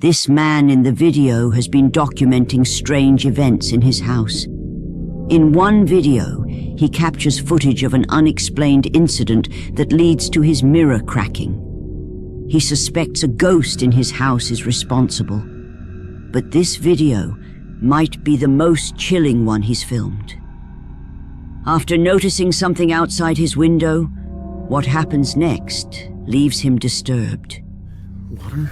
This man in the video has been documenting strange events in his house. In one video, he captures footage of an unexplained incident that leads to his mirror cracking. He suspects a ghost in his house is responsible. But this video might be the most chilling one he's filmed. After noticing something outside his window, what happens next leaves him disturbed. Water?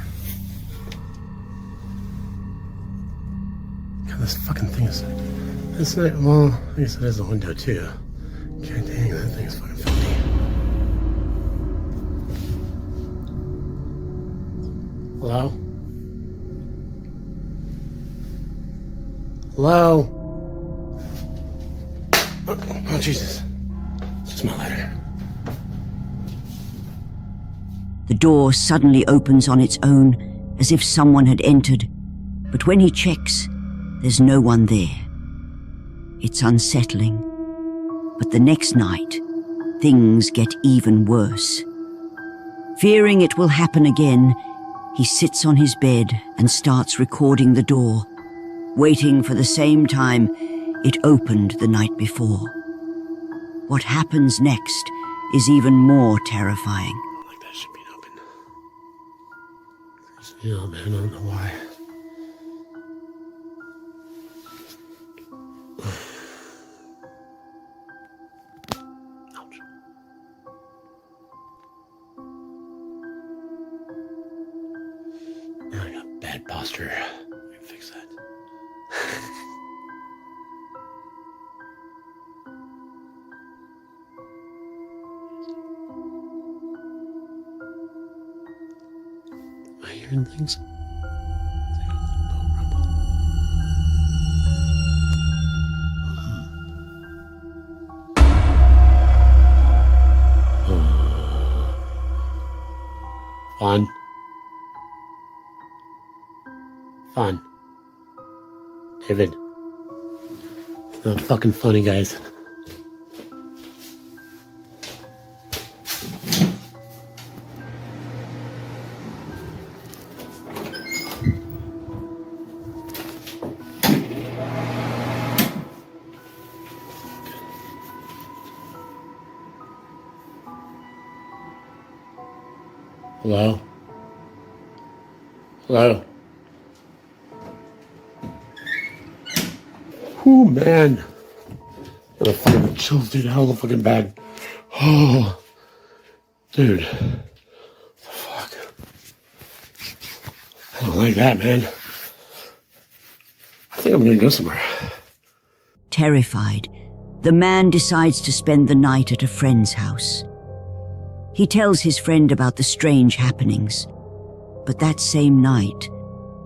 God, this fucking thing is... It's not... Well, I guess it is a window, too. God dang, that thing is fucking filthy. Hello? Hello? Oh, Jesus. It's just my lighter. The door suddenly opens on its own, as if someone had entered. But when he checks, there's no one there. It's unsettling. But the next night, things get even worse. Fearing it will happen again, he sits on his bed and starts recording the door, waiting for the same time it opened the night before. What happens next is even more terrifying. Like that should be open. Yeah, man, I don't know why. Ouch. Now I got bad posture. I can fix that. Am I hearing things? Fun. Fun. David. It's not fucking funny, guys. Hello? Hello? Oh man. The fucking chills, dude. Hella fucking bad. Oh. Dude. What the fuck? I don't like that, man. I think I'm gonna go somewhere. Terrified, the man decides to spend the night at a friend's house. He tells his friend about the strange happenings. But that same night,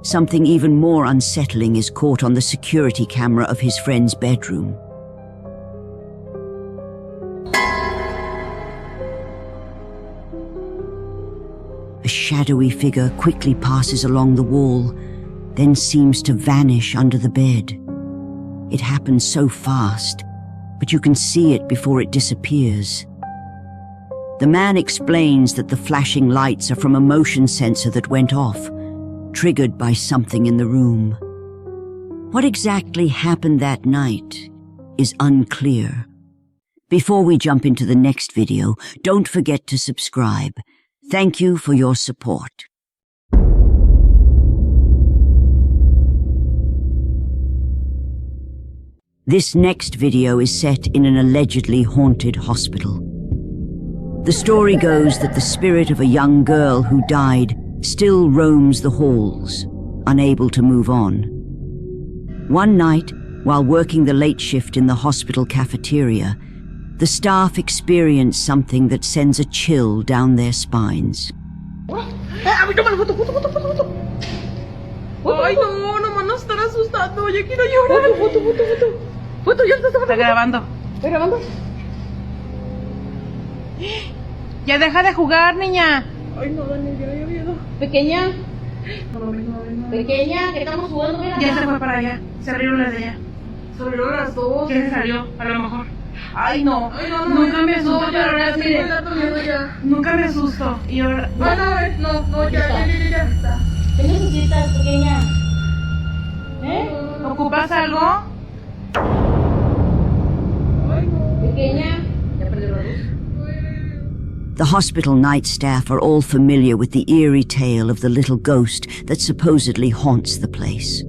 something even more unsettling is caught on the security camera of his friend's bedroom. A shadowy figure quickly passes along the wall, then seems to vanish under the bed. It happens so fast, but you can see it before it disappears. The man explains that the flashing lights are from a motion sensor that went off, triggered by something in the room. What exactly happened that night is unclear. Before we jump into the next video, don't forget to subscribe. Thank you for your support. This next video is set in an allegedly haunted hospital. The story goes that the spirit of a young girl who died still roams the halls, unable to move on. One night, while working the late shift in the hospital cafeteria, the staff experience something that sends a chill down their spines. Ay, no, nomás nos están asustando. Yo quiero llorar. Foto, ya está grabando. ¿Está grabando? Ya deja de jugar, niña. Ay, no, Dani, ya había miedo. Pequeña. No. Pequeña, que estamos jugando, mira. Ya se fue para allá. Se abrieron las de allá. Se abrieron las dos. ¿Quién salió? A lo mejor. Ay, no. Nunca me asusto. Nunca me asusto. Y ahora. No, ya. ¿Qué necesitas, pequeña? ¿Ocupas algo? Pequeña. ¿Ya perdió la luz? The hospital night staff are all familiar with the eerie tale of the little ghost that supposedly haunts the place.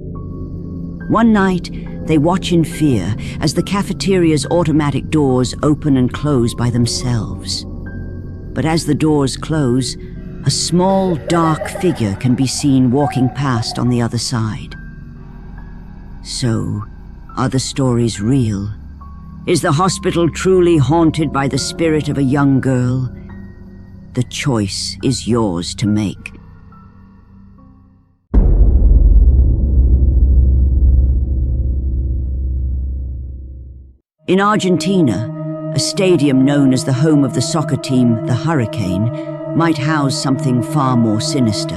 One night, they watch in fear as the cafeteria's automatic doors open and close by themselves. But as the doors close, a small, dark figure can be seen walking past on the other side. So, are the stories real? Is the hospital truly haunted by the spirit of a young girl? The choice is yours to make. In Argentina, a stadium known as the home of the soccer team, the Hurricane, might house something far more sinister.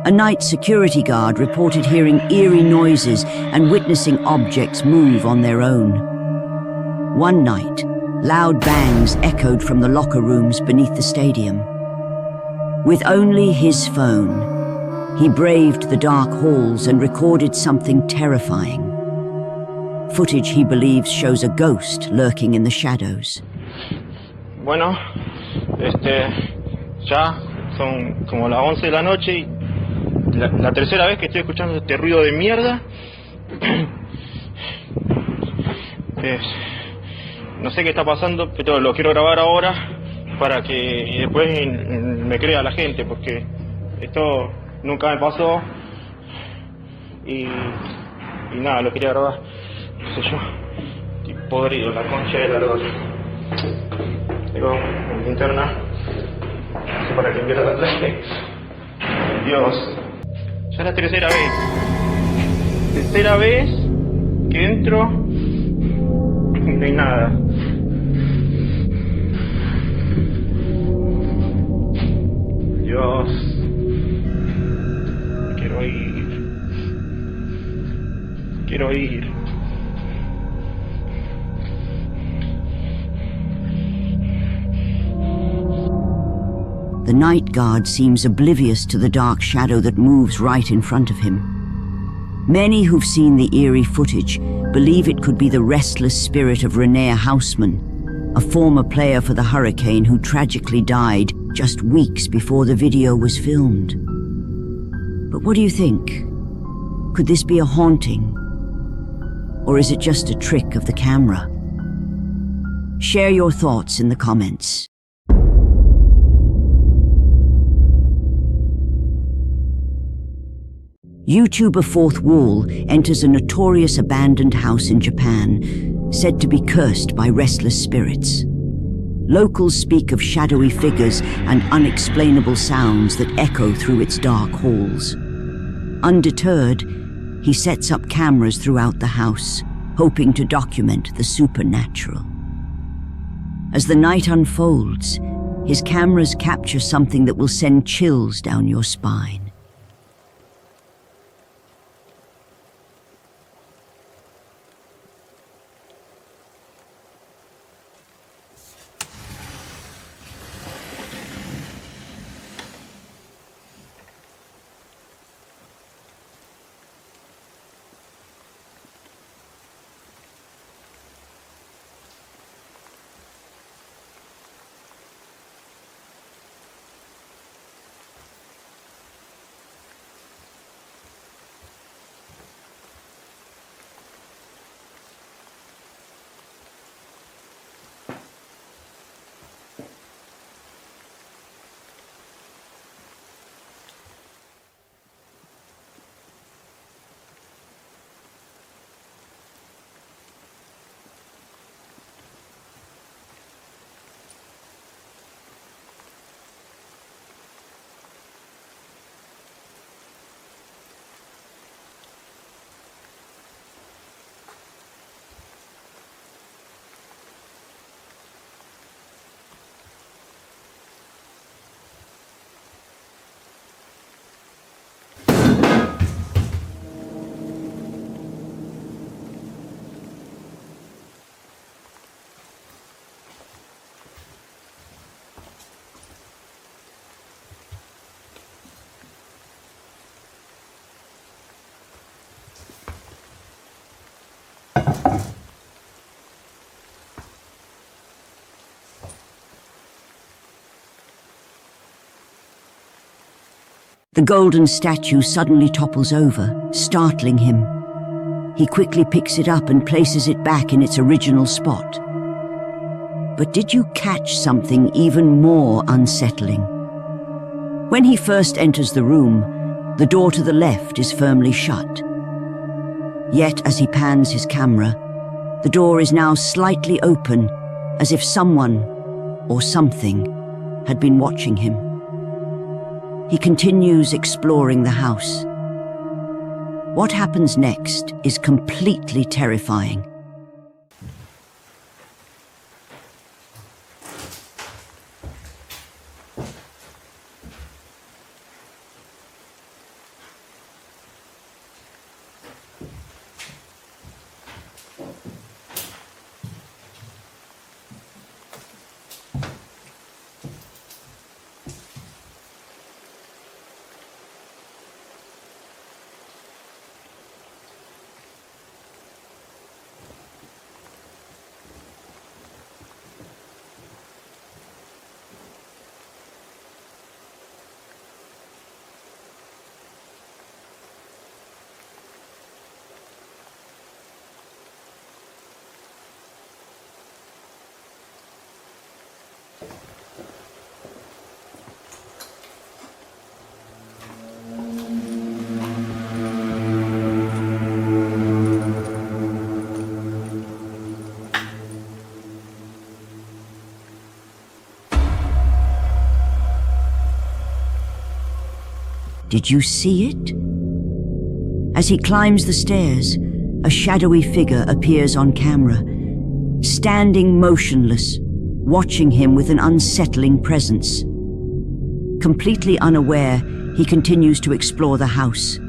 A night security guard reported hearing eerie noises and witnessing objects move on their own. One night, loud bangs echoed from the locker rooms beneath the stadium. With only his phone, he braved the dark halls and recorded something terrifying. Footage he believes shows a ghost lurking in the shadows. Bueno, ya son como las 11 de la noche y la tercera vez que estoy escuchando este ruido de mierda. No sé qué está pasando, pero lo quiero grabar ahora para que después me crea la gente, porque esto nunca me pasó y nada, lo quería grabar. No sé yo, estoy podrido, la concha de la lora. Tengo mi linterna, no sé para qué enviar la traje. Dios, ya es la tercera vez. Tercera vez que entro y no hay nada. Dios, quiero ir. Quiero ir. The night guard seems oblivious to the dark shadow that moves right in front of him. Many who've seen the eerie footage believe it could be the restless spirit of Renee Hausman, a former player for the Hurricane who tragically died just weeks before the video was filmed. But what do you think? Could this be a haunting? Or is it just a trick of the camera? Share your thoughts in the comments. YouTuber Fourth Wall enters a notorious abandoned house in Japan, said to be cursed by restless spirits. Locals speak of shadowy figures and unexplainable sounds that echo through its dark halls. Undeterred, he sets up cameras throughout the house, hoping to document the supernatural. As the night unfolds, his cameras capture something that will send chills down your spine. The golden statue suddenly topples over, startling him. He quickly picks it up and places it back in its original spot. But did you catch something even more unsettling? When he first enters the room, the door to the left is firmly shut. Yet as he pans his camera, the door is now slightly open, as if someone, or something, had been watching him. He continues exploring the house. What happens next is completely terrifying. Did you see it? As he climbs the stairs, a shadowy figure appears on camera, standing motionless, watching him with an unsettling presence. Completely unaware, he continues to explore the house.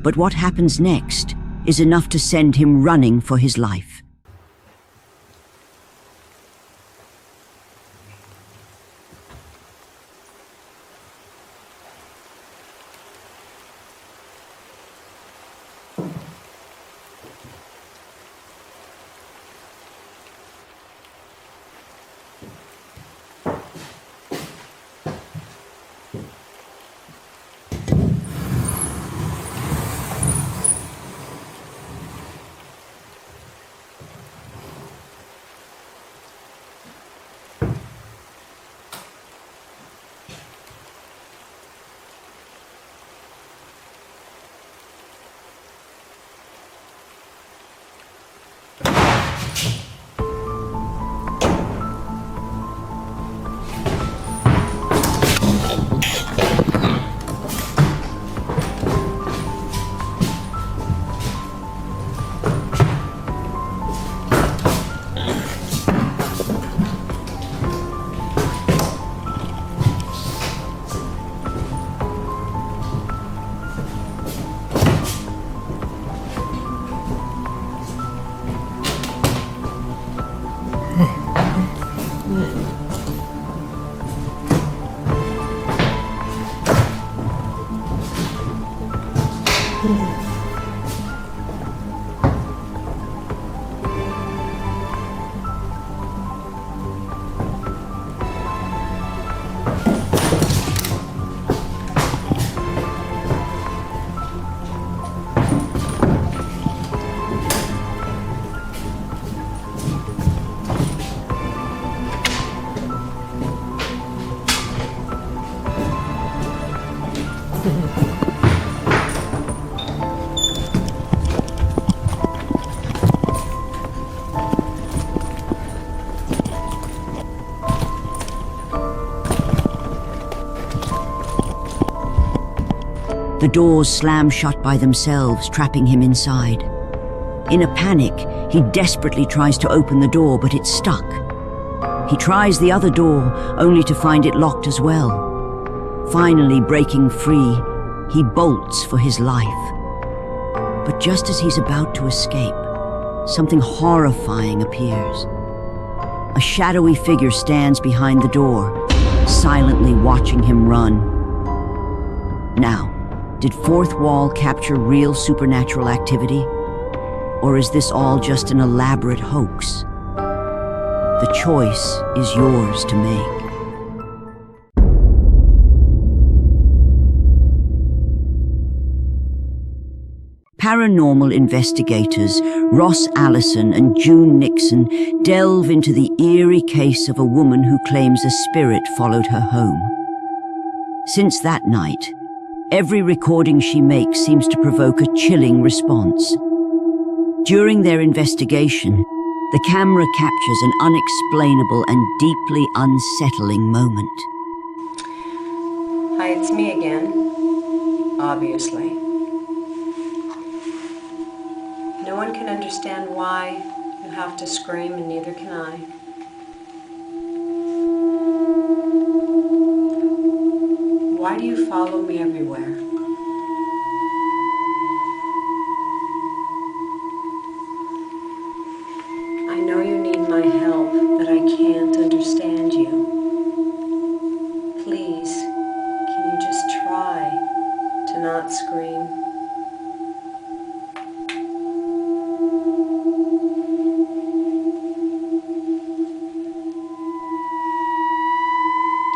But what happens next is enough to send him running for his life. The doors slam shut by themselves, trapping him inside. In a panic, he desperately tries to open the door, but it's stuck. He tries the other door, only to find it locked as well. Finally breaking free, he bolts for his life. But just as he's about to escape, something horrifying appears. A shadowy figure stands behind the door, silently watching him run. Now, did Fourth Wall capture real supernatural activity? Or is this all just an elaborate hoax? The choice is yours to make. paranormal investigators Ross Allison and June Nixon delve into the eerie case of a woman who claims a spirit followed her home. Since that night, every recording she makes seems to provoke a chilling response. During their investigation, the camera captures an unexplainable and deeply unsettling moment. Hi, it's me again. Obviously. No one can understand why you have to scream, and neither can I. Why do you follow me everywhere? I know you need my help, but I can't understand you. Please, can you just try to not scream?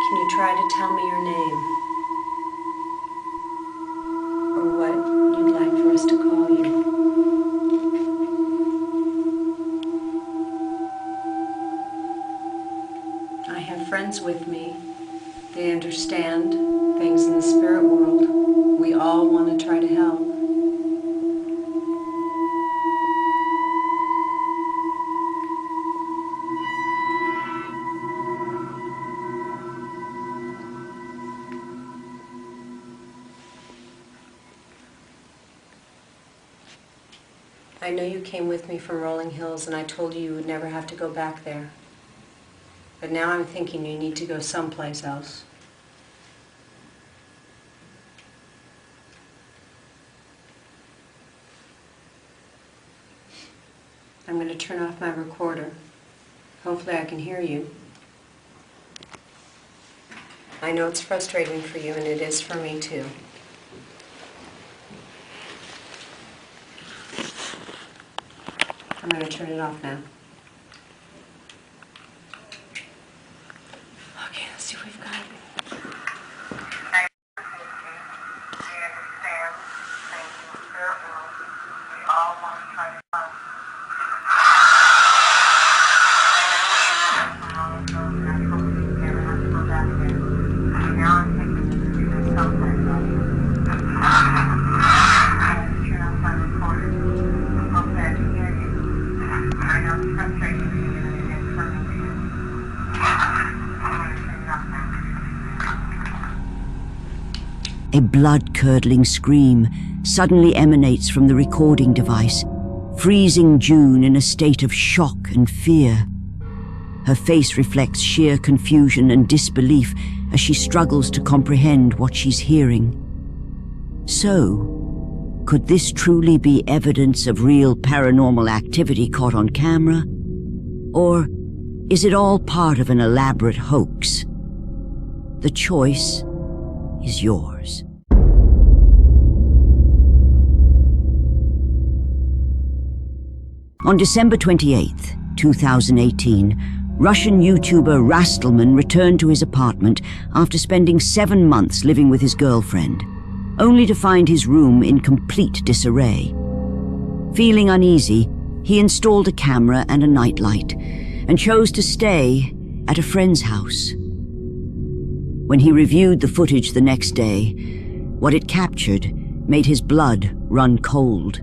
Can you try to tell me your name? Or what you'd like for us to call you? I have friends with me. They understand things in the spirit world. We all want to try to help. I know you came with me from Rolling Hills, and I told you you would never have to go back there. But now I'm thinking you need to go someplace else. I'm going to turn off my recorder. Hopefully I can hear you. I know it's frustrating for you, and it is for me too. I'm going to turn it off now. Okay, let's see what we've got. A blood-curdling scream suddenly emanates from the recording device, freezing June in a state of shock and fear. Her face reflects sheer confusion and disbelief as she struggles to comprehend what she's hearing. So, could this truly be evidence of real paranormal activity caught on camera? Or is it all part of an elaborate hoax? The choice is yours. On December 28th, 2018, Russian YouTuber Rastelman returned to his apartment after spending 7 months living with his girlfriend, only to find his room in complete disarray. Feeling uneasy, he installed a camera and a nightlight and chose to stay at a friend's house. When he reviewed the footage the next day, what it captured made his blood run cold.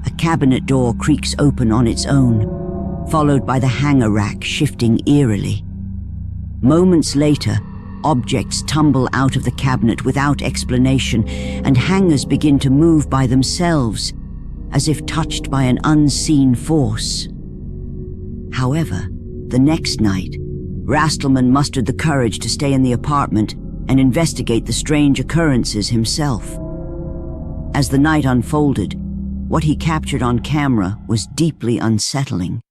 A cabinet door creaks open on its own, followed by the hanger rack shifting eerily. Moments later, objects tumble out of the cabinet without explanation, and hangers begin to move by themselves, as if touched by an unseen force. However, the next night, Rastelman mustered the courage to stay in the apartment and investigate the strange occurrences himself. As the night unfolded, what he captured on camera was deeply unsettling.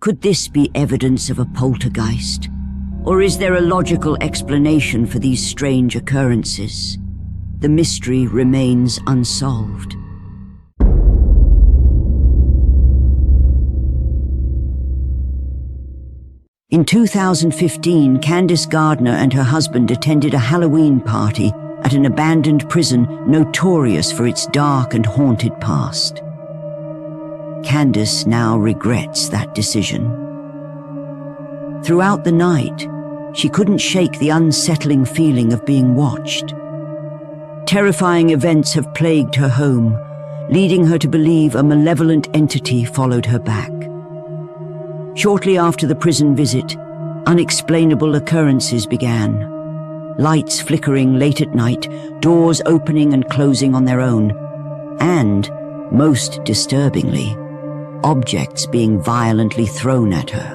Could this be evidence of a poltergeist? Or is there a logical explanation for these strange occurrences? The mystery remains unsolved. In 2015, Candice Gardner and her husband attended a Halloween party at an abandoned prison notorious for its dark and haunted past. Candice now regrets that decision. Throughout the night, she couldn't shake the unsettling feeling of being watched. Terrifying events have plagued her home, leading her to believe a malevolent entity followed her back. Shortly after the prison visit, unexplainable occurrences began. Lights flickering late at night, doors opening and closing on their own, and, most disturbingly, objects being violently thrown at her.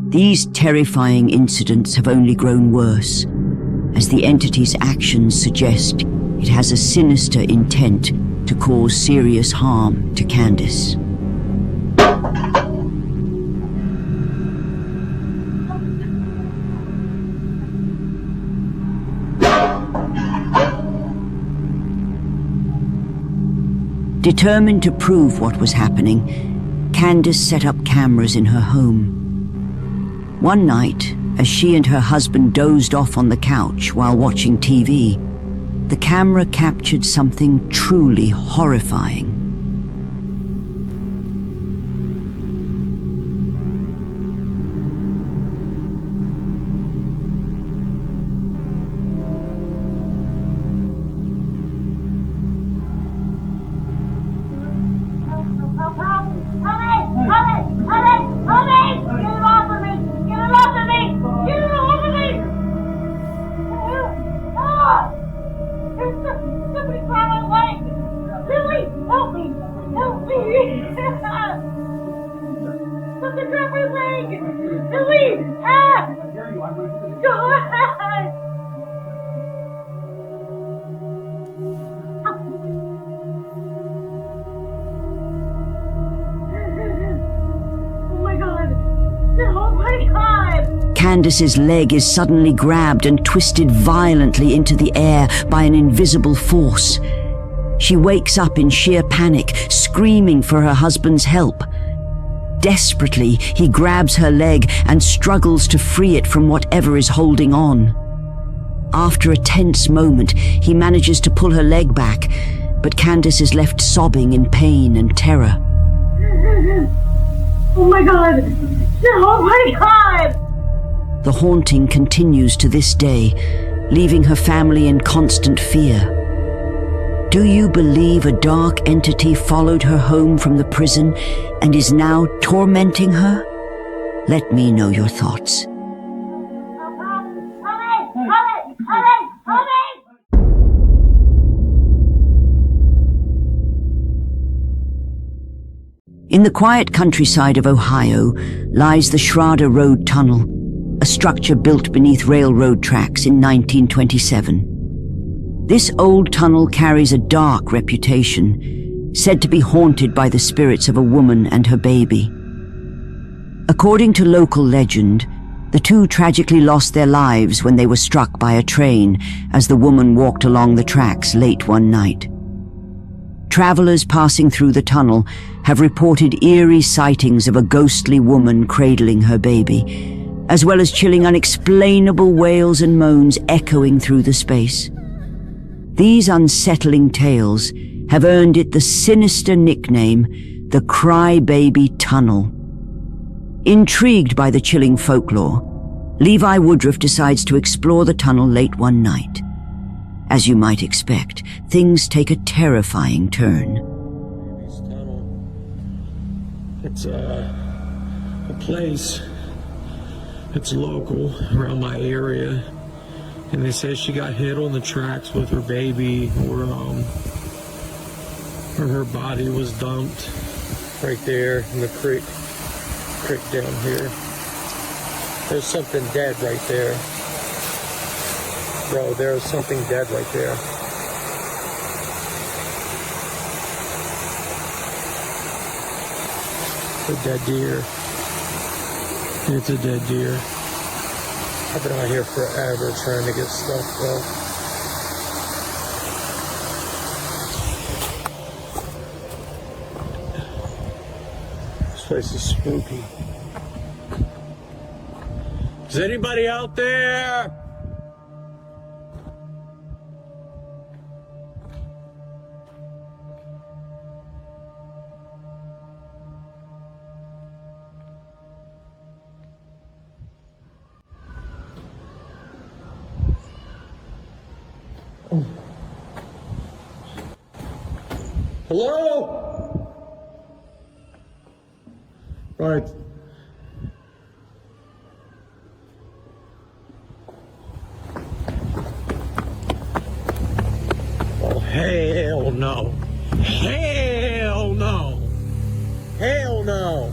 These terrifying incidents have only grown worse, as the entity's actions suggest it has a sinister intent to cause serious harm to Candice. Determined to prove what was happening, Candice set up cameras in her home. One night, as she and her husband dozed off on the couch while watching TV, the camera captured something truly horrifying. Somebody grab my leg! Lily, help Candace's leg is suddenly grabbed and twisted violently into the air by an invisible force. She wakes up in sheer panic, screaming for her husband's help. Desperately, he grabs her leg and struggles to free it from whatever is holding on. After a tense moment, he manages to pull her leg back, but Candace is left sobbing in pain and terror. Oh my God! Oh my God! The haunting continues to this day, leaving her family in constant fear. Do you believe a dark entity followed her home from the prison and is now tormenting her? Let me know your thoughts. In the quiet countryside of Ohio lies the Schrader Road Tunnel, a structure built beneath railroad tracks in 1927. This old tunnel carries a dark reputation, said to be haunted by the spirits of a woman and her baby. According to local legend, the two tragically lost their lives when they were struck by a train as the woman walked along the tracks late one night. Travelers passing through the tunnel have reported eerie sightings of a ghostly woman cradling her baby, as well as chilling unexplainable wails and moans echoing through the space. These unsettling tales have earned it the sinister nickname, the Crybaby Tunnel. Intrigued by the chilling folklore, Levi Woodruff decides to explore the tunnel late one night. As you might expect, things take a terrifying turn. This tunnel, it's a place. It's local around my area, and they say she got hit on the tracks with her baby, or her body was dumped right there in the creek down here. There's something dead right there. Bro, there's something dead right there. It's a dead deer. It's a dead deer. I've been out here forever trying to get stuff, bro. This place is spooky. Is anybody out there? Hello? Right. Oh, hell no. Hell no. Hell no.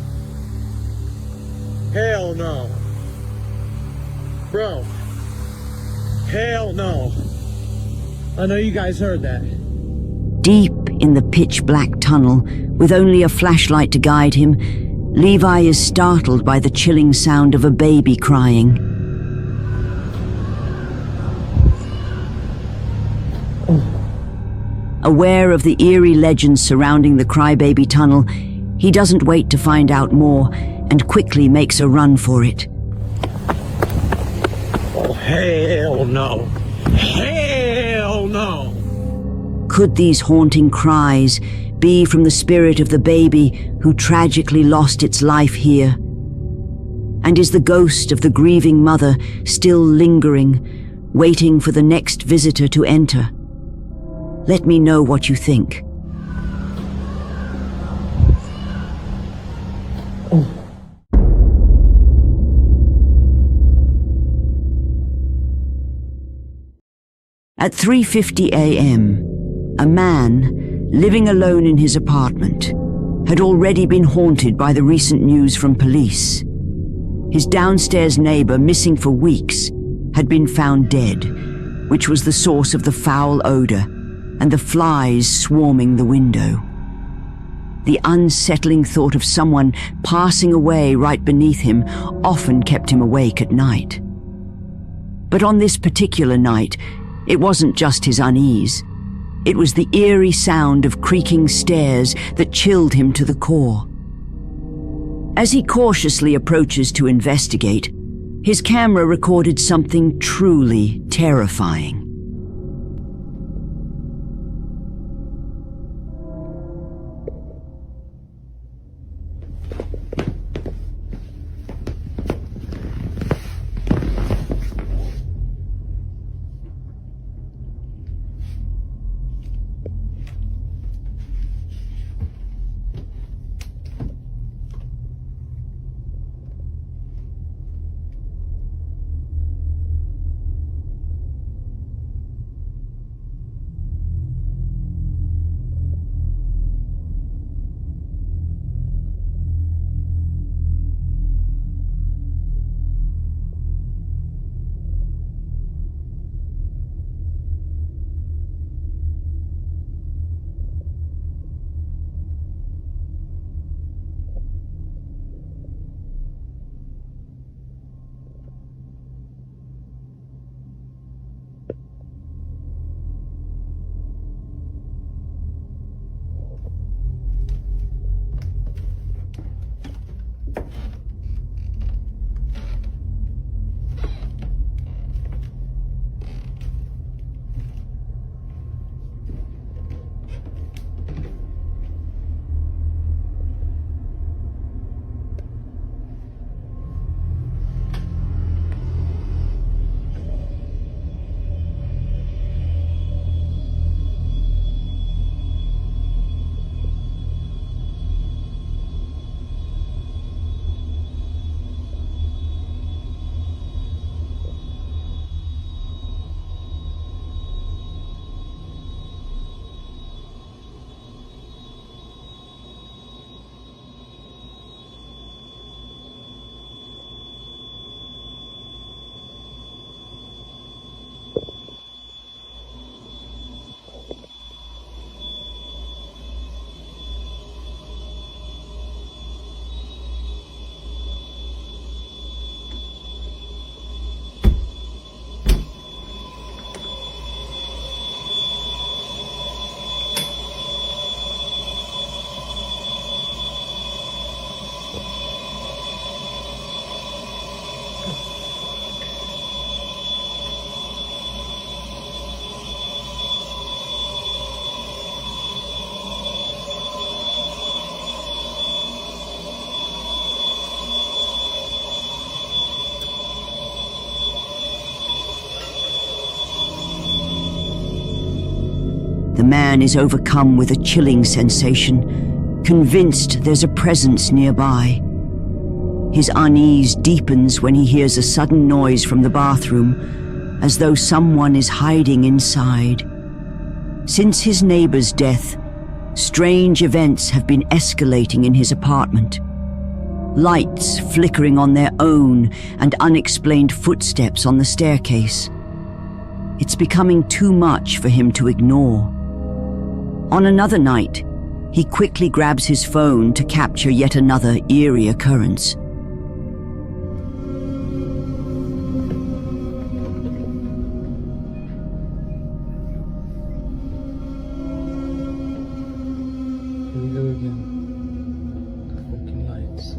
Hell no. Bro. Hell no. I know you guys heard that. Deep in the pitch-black tunnel, with only a flashlight to guide him, Levi is startled by the chilling sound of a baby crying. Aware of the eerie legends surrounding the Crybaby tunnel, he doesn't wait to find out more and quickly makes a run for it. Oh, hell no. Hell no. Could these haunting cries be from the spirit of the baby who tragically lost its life here? And is the ghost of the grieving mother still lingering, waiting for the next visitor to enter? Let me know what you think. At 3:50 a.m., a man, living alone in his apartment, had already been haunted by the recent news from police. His downstairs neighbor, missing for weeks, had been found dead, which was the source of the foul odor and the flies swarming the window. The unsettling thought of someone passing away right beneath him often kept him awake at night. But on this particular night, it wasn't just his unease. It was the eerie sound of creaking stairs that chilled him to the core. As he cautiously approaches to investigate, his camera recorded something truly terrifying. The man is overcome with a chilling sensation, convinced there's a presence nearby. His unease deepens when he hears a sudden noise from the bathroom, as though someone is hiding inside. Since his neighbor's death, strange events have been escalating in his apartment. Lights flickering on their own and unexplained footsteps on the staircase. It's becoming too much for him to ignore. On another night, he quickly grabs his phone to capture yet another eerie occurrence. Here we go again. The fucking lights.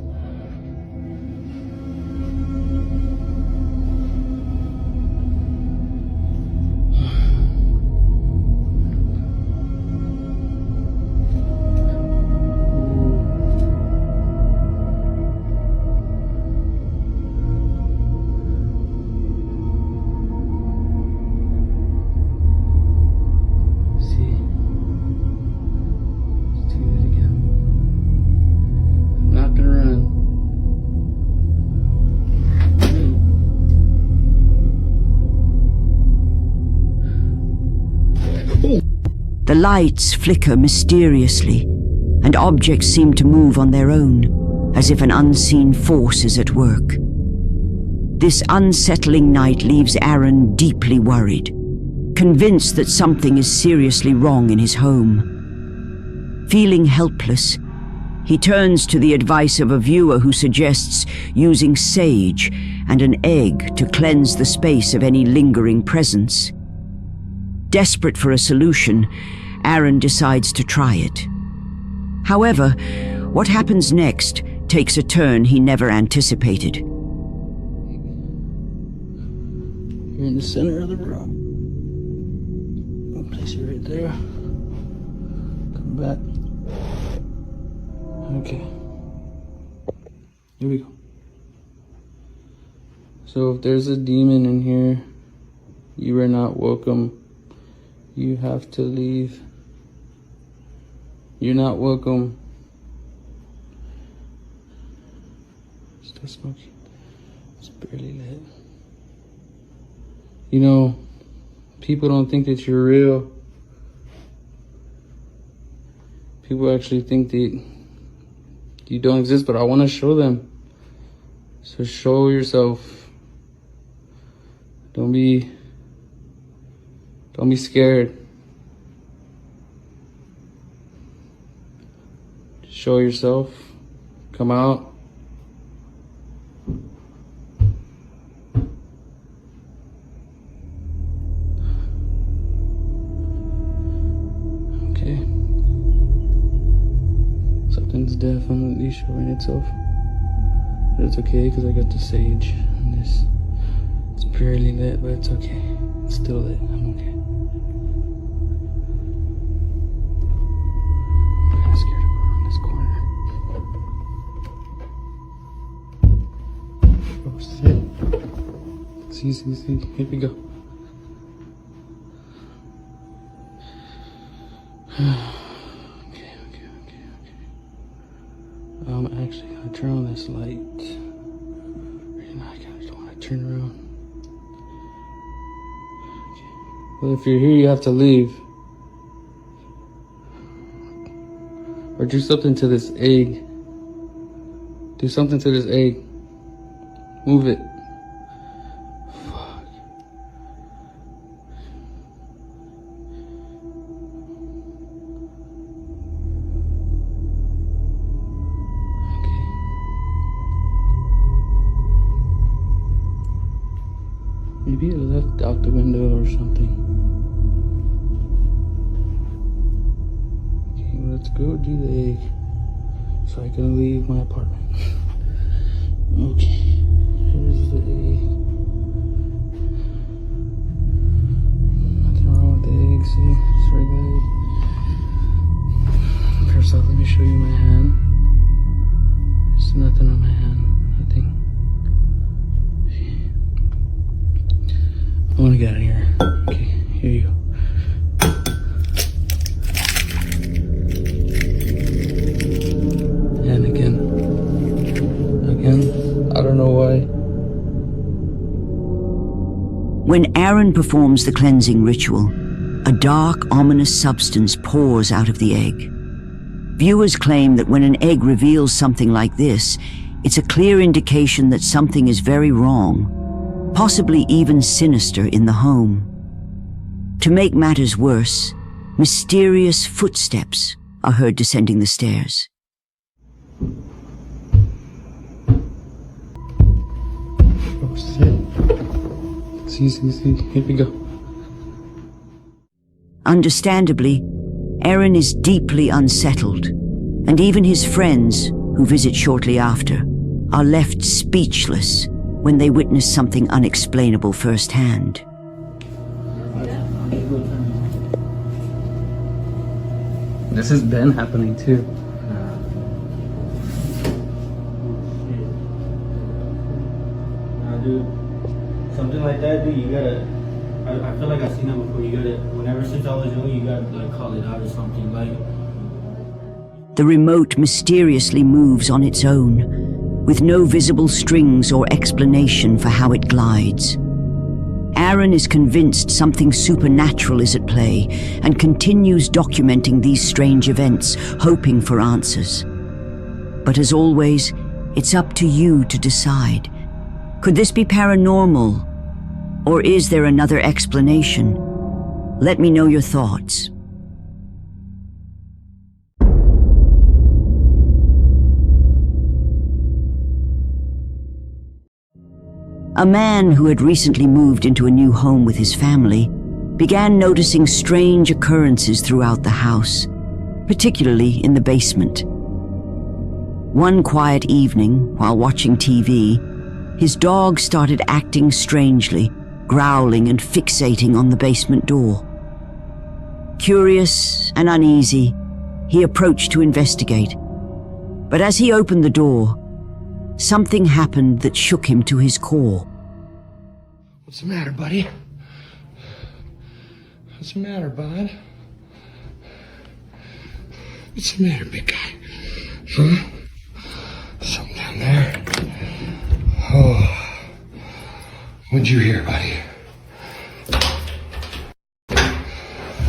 The lights flicker mysteriously, and objects seem to move on their own, as if an unseen force is at work. This unsettling night leaves Aaron deeply worried, convinced that something is seriously wrong in his home. Feeling helpless, He turns to the advice of a viewer who suggests using sage and an egg to cleanse the space of any lingering presence. Desperate for a solution, Aaron decides to try it. However, what happens next takes a turn he never anticipated. You're in the center of the room. I'll place you right there. Come back. Okay. Here we go. So if there's a demon in here, you are not welcome. You have to leave. You're not welcome. Still smoking. It's barely lit. You know, people don't think that you're real. People actually think that you don't exist, but I want to show them. So show yourself. Don't be scared. Show yourself. Come out. Okay. Something's definitely showing itself. But it's okay because I got the sage and this. It's barely lit, but it's okay. It's still lit. I'm okay. I'm kind of scared to go around this corner. Oh shit. See. Here we go. Okay. Actually gonna turn on this light. I just want to turn around. Okay. Well, if you're here, you have to leave. Or do something to this egg. Do something to this egg. Move it. Fuck. Okay. Maybe it left out the window or something. Okay, let's go do the egg so I can leave my apartment. Okay. Here's the egg. Nothing wrong with the egg, see? Just regular egg. First off, let me show you my hand. There's nothing on my hand. Nothing. I want to get out of here. Okay, here you go. And again. I don't know why. When Aaron performs the cleansing ritual, a dark, ominous substance pours out of the egg. Viewers claim that when an egg reveals something like this, it's a clear indication that something is very wrong, possibly even sinister in the home. To make matters worse, mysterious footsteps are heard descending the stairs. Oh shit. See. Here we go. Understandably, Aaron is deeply unsettled, and even his friends, who visit shortly after, are left speechless when they witness something unexplainable firsthand. This has been happening too. Dude, something like that, dude, you gotta, I feel like I've seen that before. You gotta, whenever since I was young, you gotta like call it out or something. Like, The remote mysteriously moves on its own, with no visible strings or explanation for how it glides. Aaron is convinced something supernatural is at play and continues documenting these strange events, hoping for answers. But as always, it's up to you to decide. Could this be paranormal? Or is there another explanation? Let me know your thoughts. A man who had recently moved into a new home with his family began noticing strange occurrences throughout the house, particularly in the basement. One quiet evening, while watching TV, his dog started acting strangely, growling and fixating on the basement door. Curious and uneasy, he approached to investigate. But as he opened the door, something happened that shook him to his core. What's the matter, buddy? What's the matter, bud? What's the matter, big guy? Huh? Something down there. Oh. What'd you hear, buddy?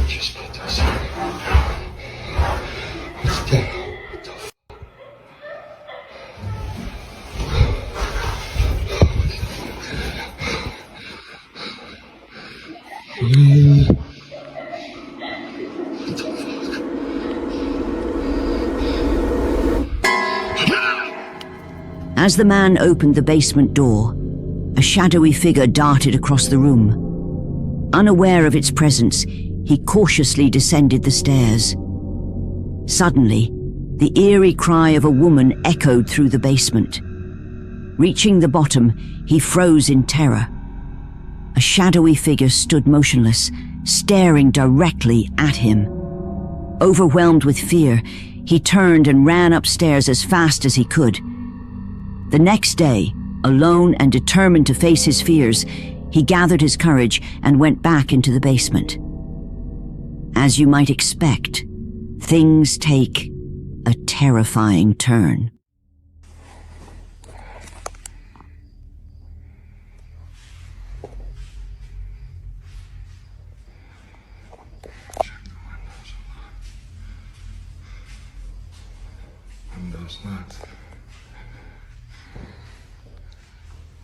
Just put this in. What's that? What the f***? As the man opened the basement door, a shadowy figure darted across the room. Unaware of its presence, he cautiously descended the stairs. Suddenly, the eerie cry of a woman echoed through the basement. Reaching the bottom, he froze in terror. A shadowy figure stood motionless, staring directly at him. Overwhelmed with fear, he turned and ran upstairs as fast as he could. The next day, alone and determined to face his fears, he gathered his courage and went back into the basement. As you might expect, things take a terrifying turn. Windows locked.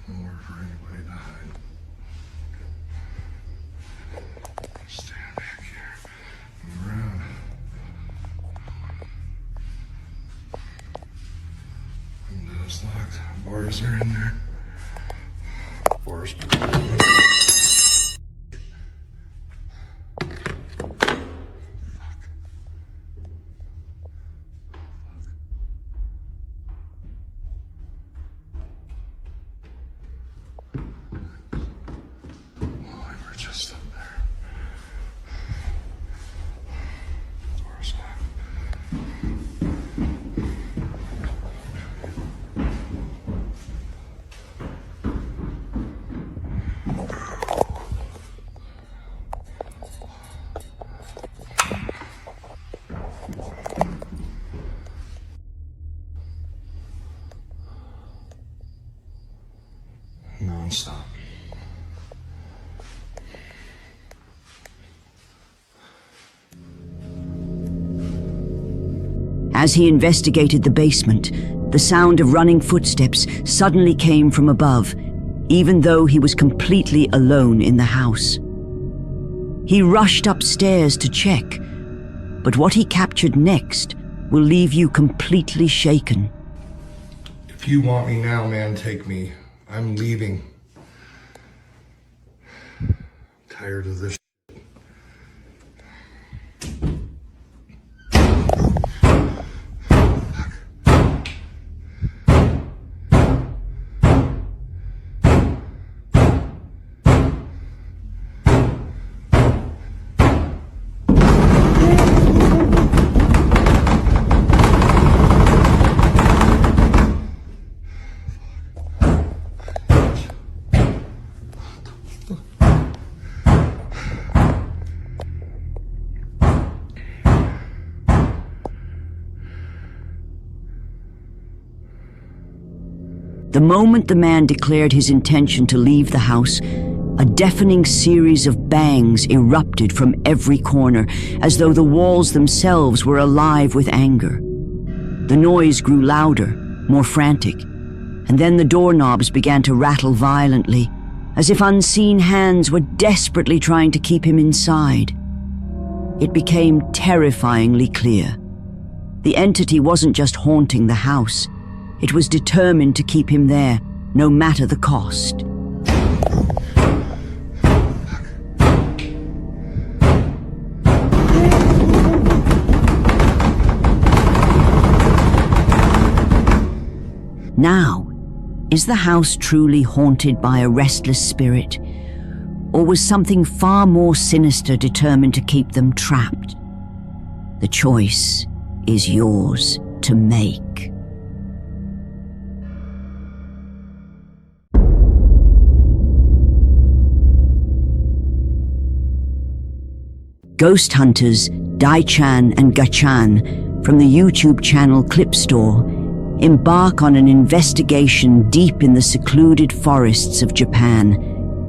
Nowhere for anybody to hide. Stand back here. Move around. Windows locked. Bars are in there. Bars. Just up there. Door's locked. Non-stop. As he investigated the basement, the sound of running footsteps suddenly came from above, even though he was completely alone in the house. He rushed upstairs to check, but what he captured next will leave you completely shaken. If you want me now, man, take me. I'm leaving. Tired of this. The moment the man declared his intention to leave the house, a deafening series of bangs erupted from every corner, as though the walls themselves were alive with anger. The noise grew louder, more frantic, and then the doorknobs began to rattle violently, as if unseen hands were desperately trying to keep him inside. It became terrifyingly clear. The entity wasn't just haunting the house. It was determined to keep him there, no matter the cost. Now, is the house truly haunted by a restless spirit? Or was something far more sinister determined to keep them trapped? The choice is yours to make. Ghost hunters Dai-chan and Ga-chan from the YouTube channel Clip Store embark on an investigation deep in the secluded forests of Japan,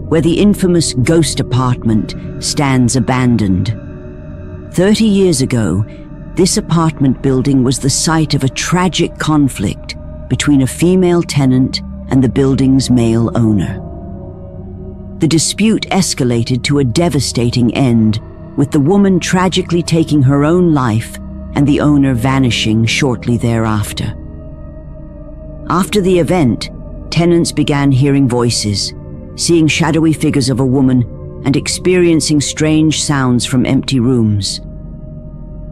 where the infamous ghost apartment stands abandoned. 30 years ago, this apartment building was the site of a tragic conflict between a female tenant and the building's male owner. The dispute escalated to a devastating end, with the woman tragically taking her own life and the owner vanishing shortly thereafter. After the event, tenants began hearing voices, seeing shadowy figures of a woman, and experiencing strange sounds from empty rooms.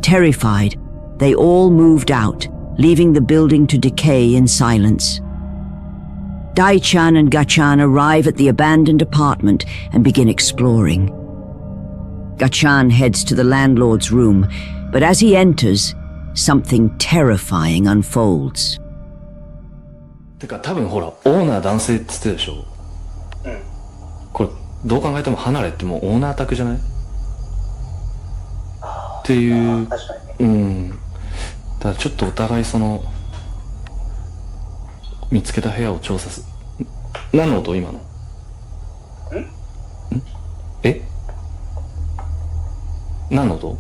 Terrified, they all moved out, leaving the building to decay in silence. Dai-chan and Ga-chan arrive at the abandoned apartment and begin exploring. Ga-chan heads to the landlord's room, but as he enters, something terrifying unfolds. てか多分ほらオーナー男性って言ってたでしょ。うん。これどう考えても離れってもうオーナー宅じゃない？っていう。確かにね。うん。ただちょっとお互いその見つけた部屋を調査す。何の音今の？ん？え？何の音？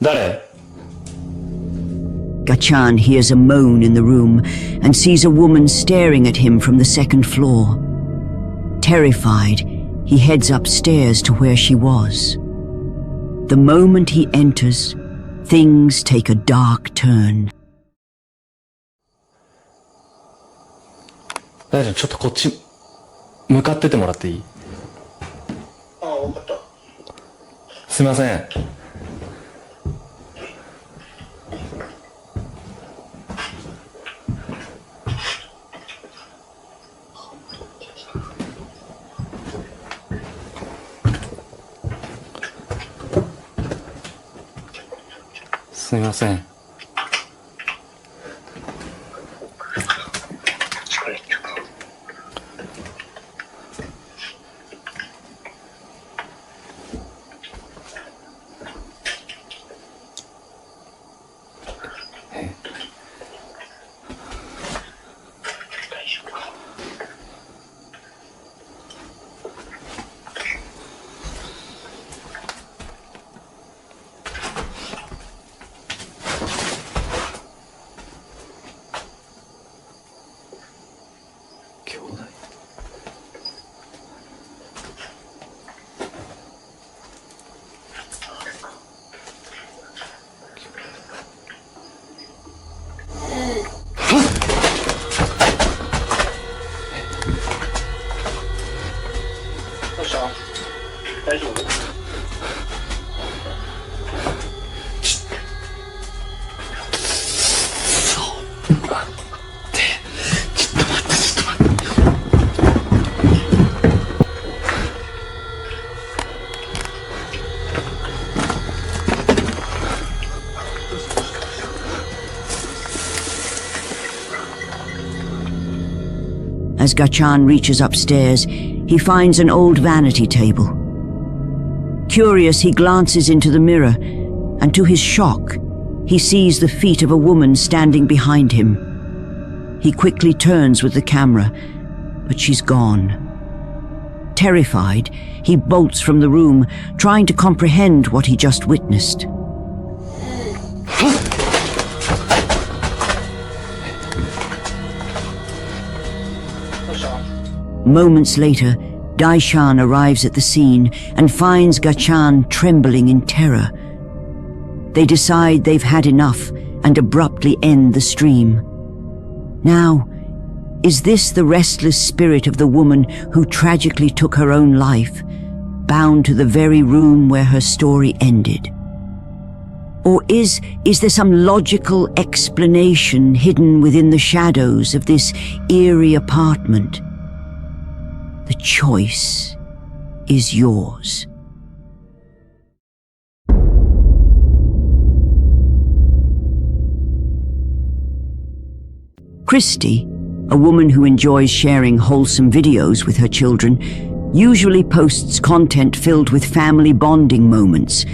誰？ Ga-chan hears a moan in the room and sees a woman staring at him from the second floor. Terrified, he heads upstairs to where she was. The moment he enters, things take a dark turn. 大ちゃんちょっとこっち向かっててもらっていい？ああ、分かった。すいません。すみません。大丈夫？As Ga-chan reaches upstairs, he finds an old vanity table. Curious, he glances into the mirror, and to his shock, he sees the feet of a woman standing behind him. He quickly turns with the camera, but she's gone. Terrified, he bolts from the room, trying to comprehend what he just witnessed. Moments later, Daishan arrives at the scene and finds Gachan trembling in terror. They decide they've had enough and abruptly end the stream. Now, is this the restless spirit of the woman who tragically took her own life, bound to the very room where her story ended? Or is there some logical explanation hidden within the shadows of this eerie apartment? The choice is yours. Christy, a woman who enjoys sharing wholesome videos with her children, usually posts content filled with family bonding moments,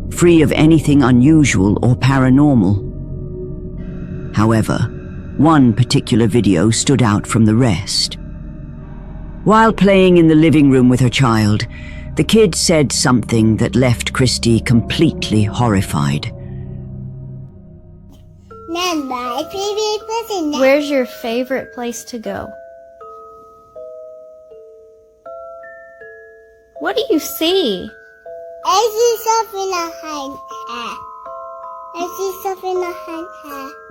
free of anything unusual or paranormal. However, one particular video stood out from the rest. While playing in the living room with her child, the kid said something that left Christy completely horrified. Where's your favorite place to go? What do you see? I see stuff in a hand. I see stuff in a hand.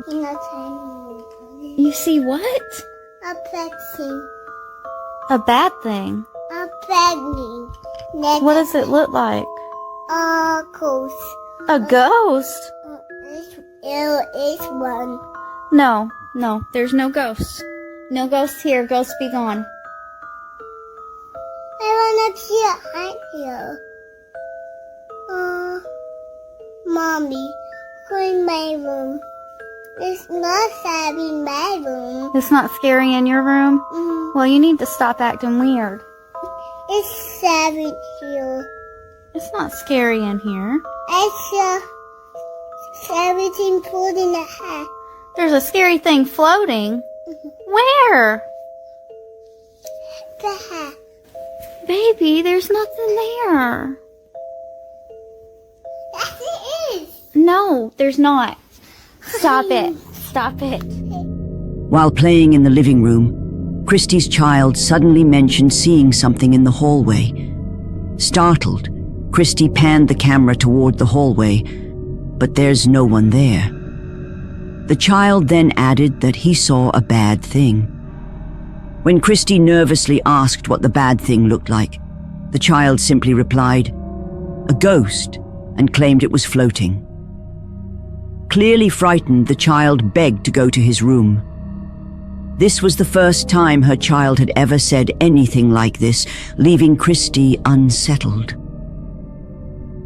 In a tiny. You see what? A bad thing. A bad thing? A bad thing. What does it look like? A ghost. A ghost? It's one. No, there's no ghosts. No ghosts here. Ghosts be gone. I wanna see a hand here. Mommy, go in my room. It's not scary in my room. It's not scary in your room? Mm. Well, you need to stop acting weird. It's scary here. It's not scary in here. I saw everything floating in the hat. There's a scary thing floating? Where? The hat. Baby, there's nothing there. Yes, it is. No, there's not. Stop it. Stop it. While playing in the living room, Christy's child suddenly mentioned seeing something in the hallway. Startled, Christy panned the camera toward the hallway, but there's no one there. The child then added that he saw a bad thing. When Christy nervously asked what the bad thing looked like, the child simply replied, "A ghost," and claimed it was floating. Clearly frightened, the child begged to go to his room. This was the first time her child had ever said anything like this, leaving Christy unsettled.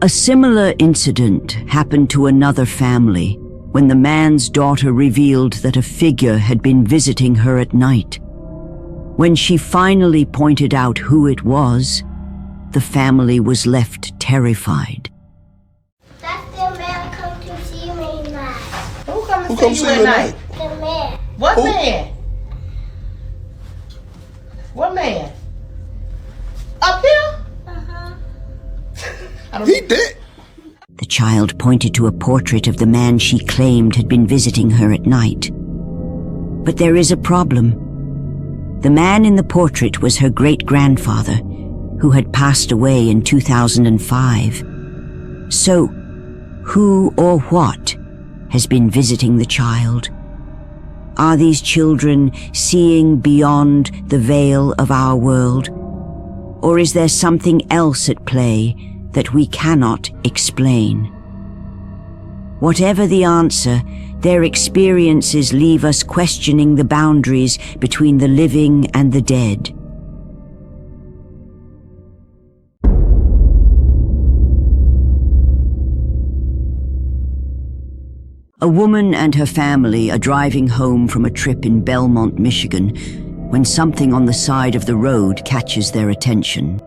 A similar incident happened to another family when the man's daughter revealed that a figure had been visiting her at night. When she finally pointed out who it was, the family was left terrified. That's the man come to see you at night. Who come to see you at night? The man. What man? What man? Up here? He did. The child pointed to a portrait of the man she claimed had been visiting her at night. But there is a problem. The man in the portrait was her great-grandfather, who had passed away in 2005. So, who or what has been visiting the child? Are these children seeing beyond the veil of our world? Or is there something else at play that we cannot explain? Whatever the answer, their experiences leave us questioning the boundaries between the living and the dead. A woman and her family are driving home from a trip in Belmont, Michigan, when something on the side of the road catches their attention.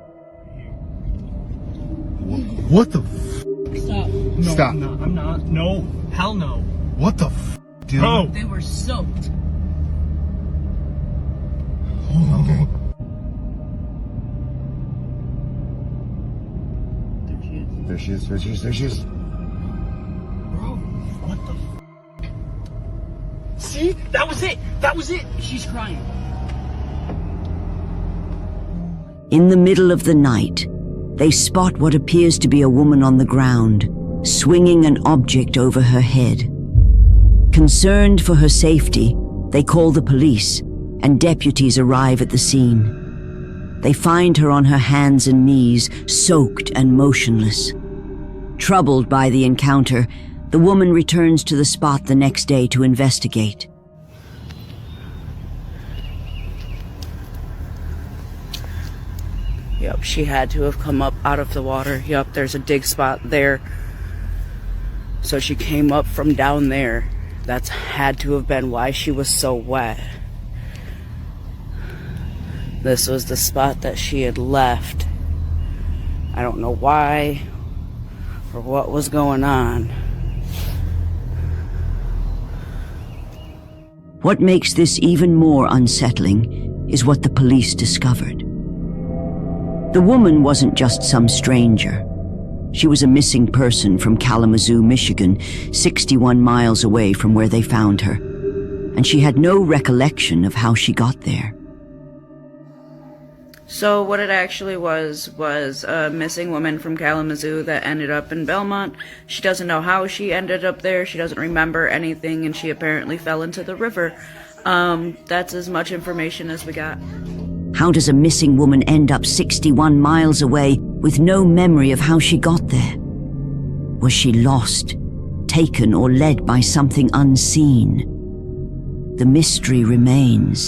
What the f? Stop. No, Stop. I'm not. I'm not. No. Hell no. What the f, dude? Bro. They were soaked. Okay. There she is. There she is. There she is. Bro, what the f? See? That was it. That was it. She's crying. In the middle of the night, they spot what appears to be a woman on the ground, swinging an object over her head. Concerned for her safety, they call the police, and deputies arrive at the scene. They find her on her hands and knees, soaked and motionless. Troubled by the encounter, the woman returns to the spot the next day to investigate. Yep, she had to have come up out of the water. Yep, there's a dig spot there. So she came up from down there. That's had to have been why she was so wet. This was the spot that she had left. I don't know why or what was going on. What makes this even more unsettling is what the police discovered. The woman wasn't just some stranger. She was a missing person from Kalamazoo, Michigan, 61 miles away from where they found her, and she had no recollection of how she got there. So what it actually was a missing woman from Kalamazoo that ended up in Belmont. She doesn't know how she ended up there. She doesn't remember anything, and she apparently fell into the river. That's as much information as we got. How does a missing woman end up 61 miles away with no memory of how she got there? Was she lost, taken, or led by something unseen? The mystery remains.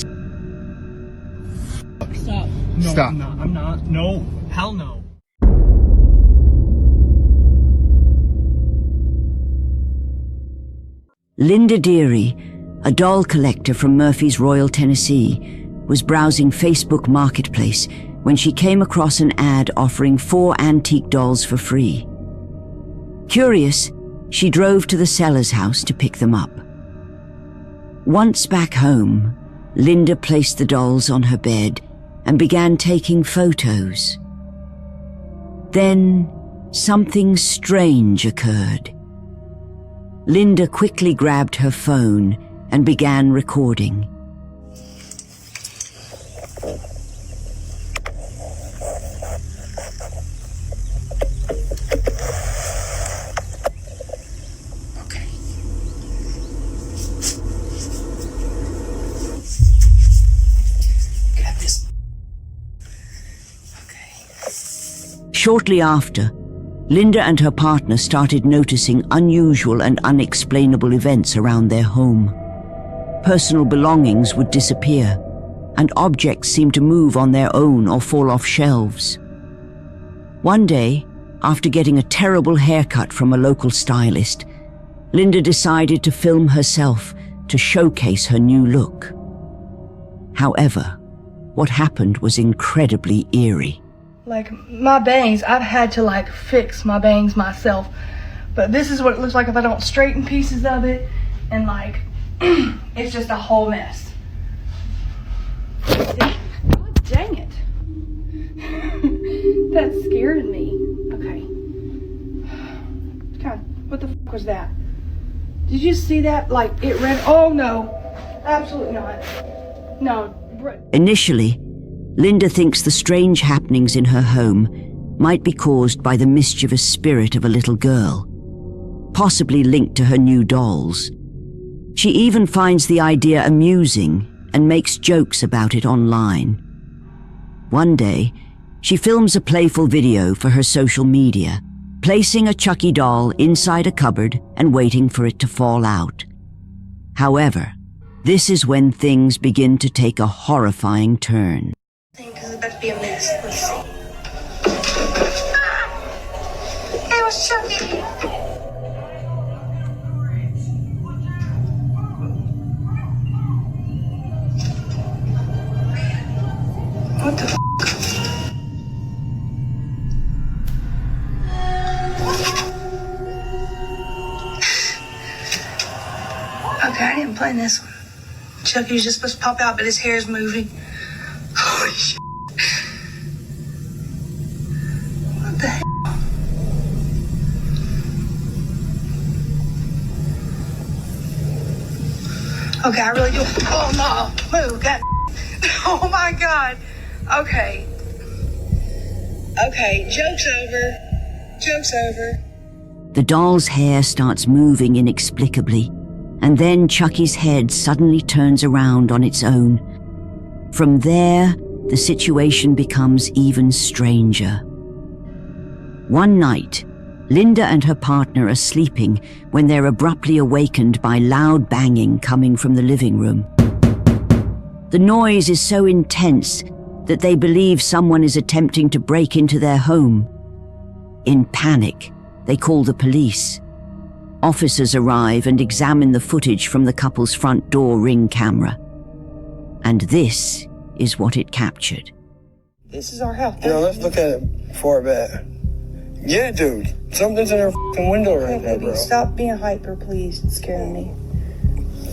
Stop. No, Stop. I'm not. No. Hell no. Linda Deary, a doll collector from Murphysboro, Tennessee, was browsing Facebook Marketplace when she came across an ad offering 4 antique dolls for free. Curious, she drove to the seller's house to pick them up. Once back home, Linda placed the dolls on her bed and began taking photos. Then, something strange occurred. Linda quickly grabbed her phone and began recording. Shortly after, Linda and her partner started noticing unusual and unexplainable events around their home. Personal belongings would disappear, and objects seemed to move on their own or fall off shelves. One day, after getting a terrible haircut from a local stylist, Linda decided to film herself to showcase her new look. However, what happened was incredibly eerie. Like, my bangs, I've had to, like, fix my bangs myself. But this is what it looks like if I don't straighten pieces of it. And, like, it's just a whole mess. God dang it. That scared me. Okay. God, what the fuck was that? Did you see that? Like, it ran... Oh, no. Absolutely not. No. Initially, Linda thinks the strange happenings in her home might be caused by the mischievous spirit of a little girl, possibly linked to her new dolls. She even finds the idea amusing and makes jokes about it online. One day, she films a playful video for her social media, placing a Chucky doll inside a cupboard and waiting for it to fall out. However, this is when things begin to take a horrifying turn. Because it's about to be a mess. Let's see. Ah! It was Chucky! What the f***? Okay, I didn't plan this one. Chucky was just supposed to pop out, but his hair is moving. Holy shit. What the hell? Okay, I really do. Oh no, move that. Oh my god. Okay. Okay, joke's over. Joke's over. The doll's hair starts moving inexplicably, and then Chucky's head suddenly turns around on its own. From there, the situation becomes even stranger. One night, Linda and her partner are sleeping when they're abruptly awakened by loud banging coming from the living room. The noise is so intense that they believe someone is attempting to break into their home. In panic, they call the police. Officers arrive and examine the footage from the couple's front door Ring camera. And this is what it captured. This is our house. You know, let's look at it before bed. Yeah, dude. Something's in her f***ing window right there, bro. Stop being hyper, please. It's scaring me.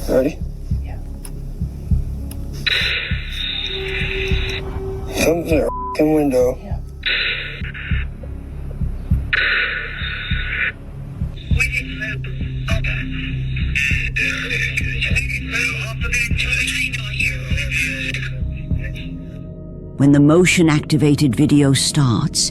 Ready? Yeah. Something's in her f***ing window. Yeah. When the motion-activated video starts,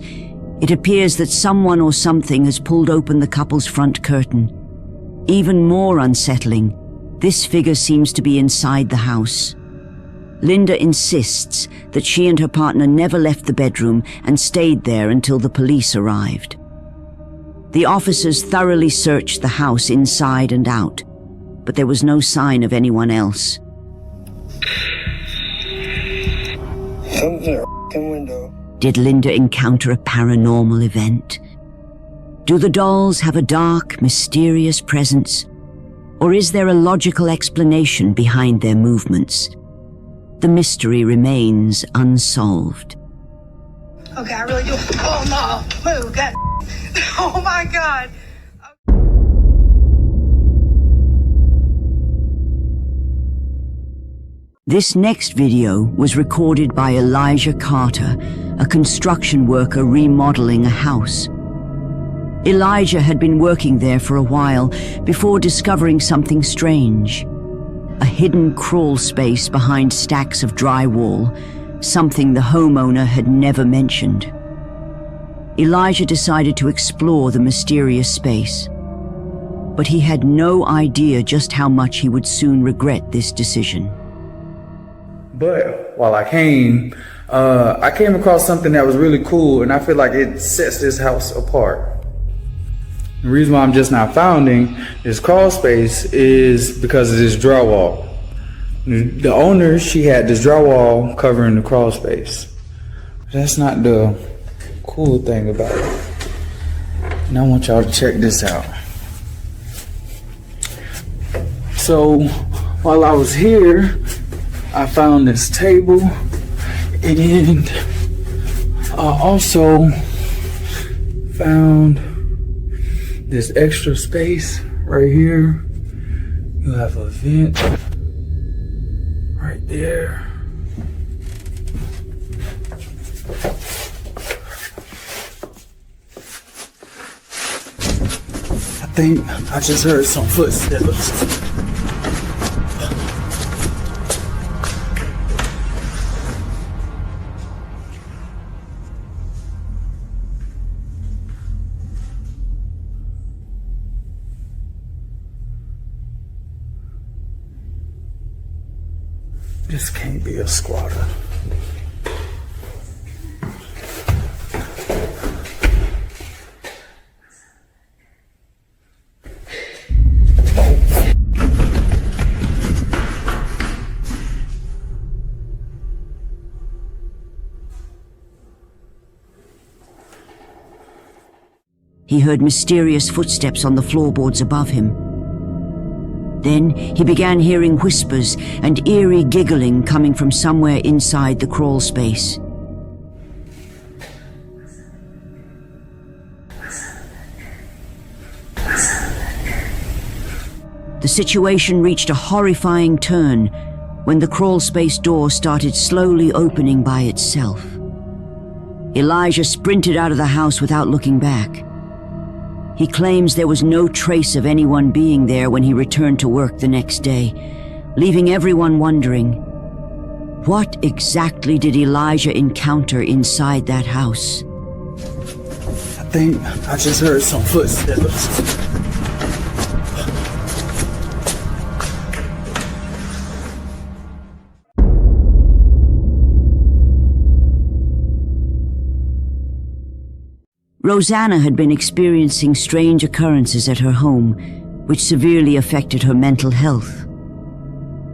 it appears that someone or something has pulled open the couple's front curtain. Even more unsettling, this figure seems to be inside the house. Linda insists that she and her partner never left the bedroom and stayed there until the police arrived. The officers thoroughly searched the house inside and out, but there was no sign of anyone else. Something's in her f***ing window. Did Linda encounter a paranormal event? Do the dolls have a dark, mysterious presence? Or is there a logical explanation behind their movements? The mystery remains unsolved. Okay, I really do. Oh, no. Move. God. Oh, my God. This next video was recorded by Elijah Carter, a construction worker remodeling a house. Elijah had been working there for a while before discovering something strange. A hidden crawl space behind stacks of drywall, something the homeowner had never mentioned. Elijah decided to explore the mysterious space, but he had no idea just how much he would soon regret this decision. But while I came across something that was really cool, and I feel like it sets this house apart. The reason why I'm just now founding this crawl space is because of this drywall. The owner, she had this drywall covering the crawl space. That's not the cool thing about it. And I want y'all to check this out. So while I was here, I found this table, and I also found this extra space right here. You have a vent right there. I think I just heard some footsteps. This can't be a squatter. He heard mysterious footsteps on the floorboards above him. Then he began hearing whispers and eerie giggling coming from somewhere inside the crawl space. The situation reached a horrifying turn when the crawl space door started slowly opening by itself. Elijah sprinted out of the house without looking back. He claims there was no trace of anyone being there when he returned to work the next day, leaving everyone wondering, what exactly did Elijah encounter inside that house? think I just heard some footsteps. Rosanna had been experiencing strange occurrences at her home, which severely affected her mental health.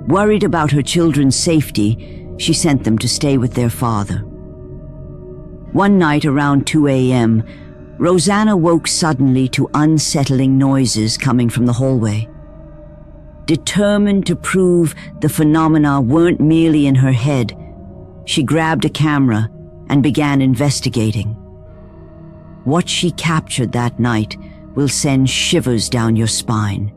Worried about her children's safety, she sent them to stay with their father. One night around 2 a.m., Rosanna woke suddenly to unsettling noises coming from the hallway. Determined to prove the phenomena weren't merely in her head, she grabbed a camera and began investigating. What she captured that night will send shivers down your spine.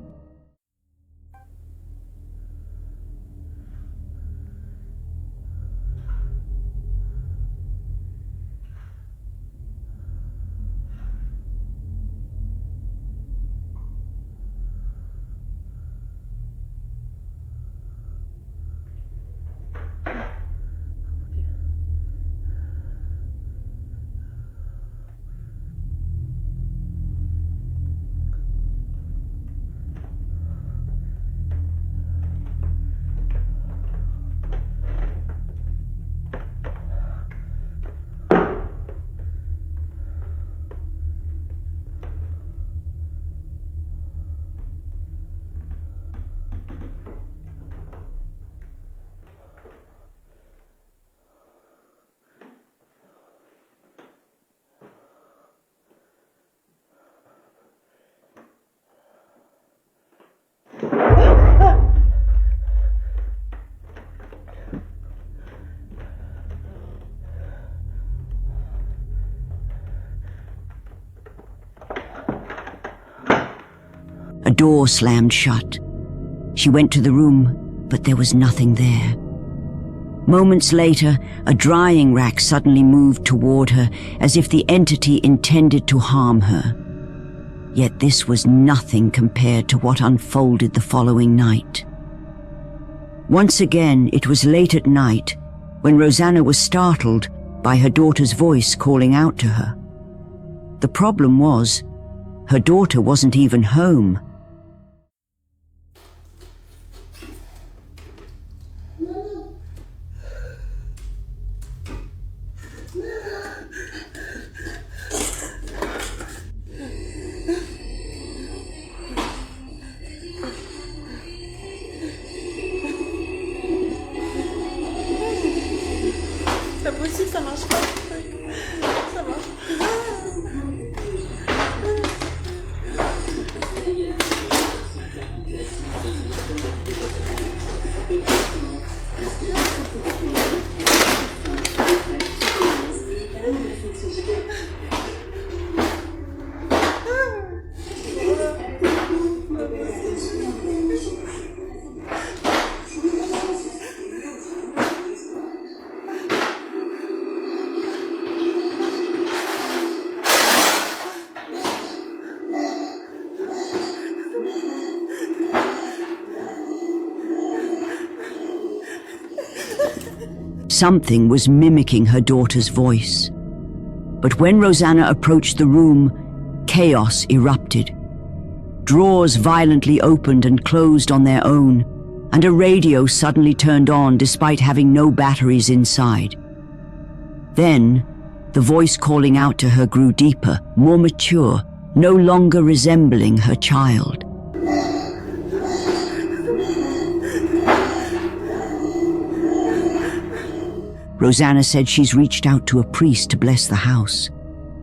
A door slammed shut. She went to the room, but there was nothing there. Moments later, a drying rack suddenly moved toward her as if the entity intended to harm her. Yet this was nothing compared to what unfolded the following night. Once again, it was late at night when Rosanna was startled by her daughter's voice calling out to her. The problem was, her daughter wasn't even home. Ça marche pas. Ça marche. Something was mimicking her daughter's voice. But when Rosanna approached the room, chaos erupted. Drawers violently opened and closed on their own, and a radio suddenly turned on despite having no batteries inside. Then, the voice calling out to her grew deeper, more mature, no longer resembling her child. Rosanna said she's reached out to a priest to bless the house,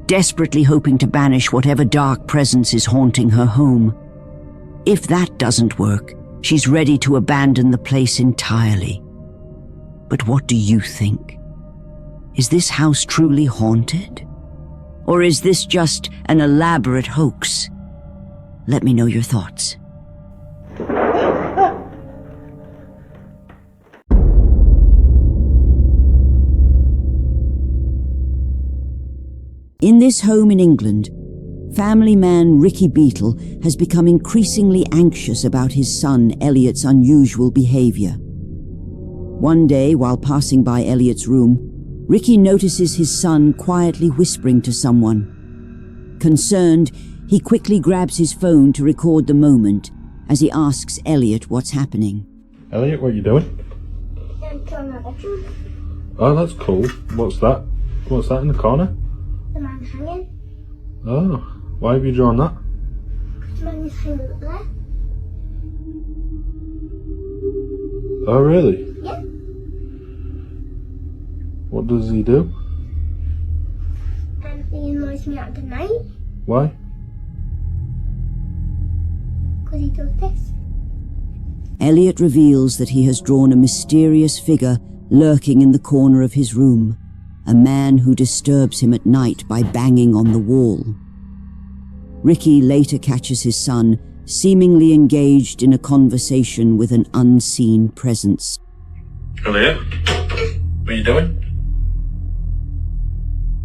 desperately hoping to banish whatever dark presence is haunting her home. If that doesn't work, she's ready to abandon the place entirely. But what do you think? Is this house truly haunted? Or is this just an elaborate hoax? Let me know your thoughts. In this home in England, family man Ricky Beetle has become increasingly anxious about his son Elliot's unusual behavior. One day, while passing by Elliot's room, Ricky notices his son quietly whispering to someone. Concerned, he quickly grabs his phone to record the moment as he asks Elliot what's happening. Elliot, what are you doing? I'm drawing a picture. Oh, that's cool. What's that? What's that in the corner? The man hanging. Oh, why have you drawn that? The man is hanging up there. Oh, really? Yeah. What does he do? He annoys me at the night. Why? Because he does this. Elliot reveals that he has drawn a mysterious figure lurking in the corner of his room, a man who disturbs him at night by banging on the wall. Ricky later catches his son seemingly engaged in a conversation with an unseen presence. Elliot, what are you doing?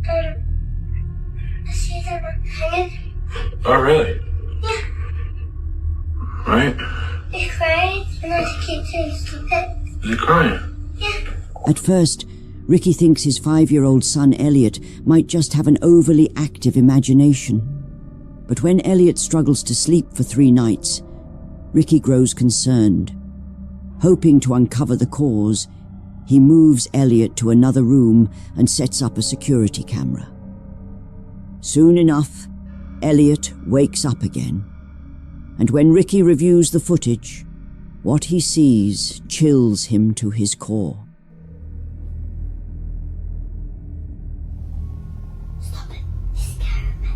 I see them hanging. Oh, really? Yeah. Right. He's crying, and I just keep saying stop it. Is he crying? Yeah. At first, Ricky thinks his 5-year-old son Elliot might just have an overly active imagination. But when Elliot struggles to sleep for 3 nights, Ricky grows concerned. Hoping to uncover the cause, he moves Elliot to another room and sets up a security camera. Soon enough, Elliot wakes up again. And when Ricky reviews the footage, what he sees chills him to his core. Stop it. He's scaring me.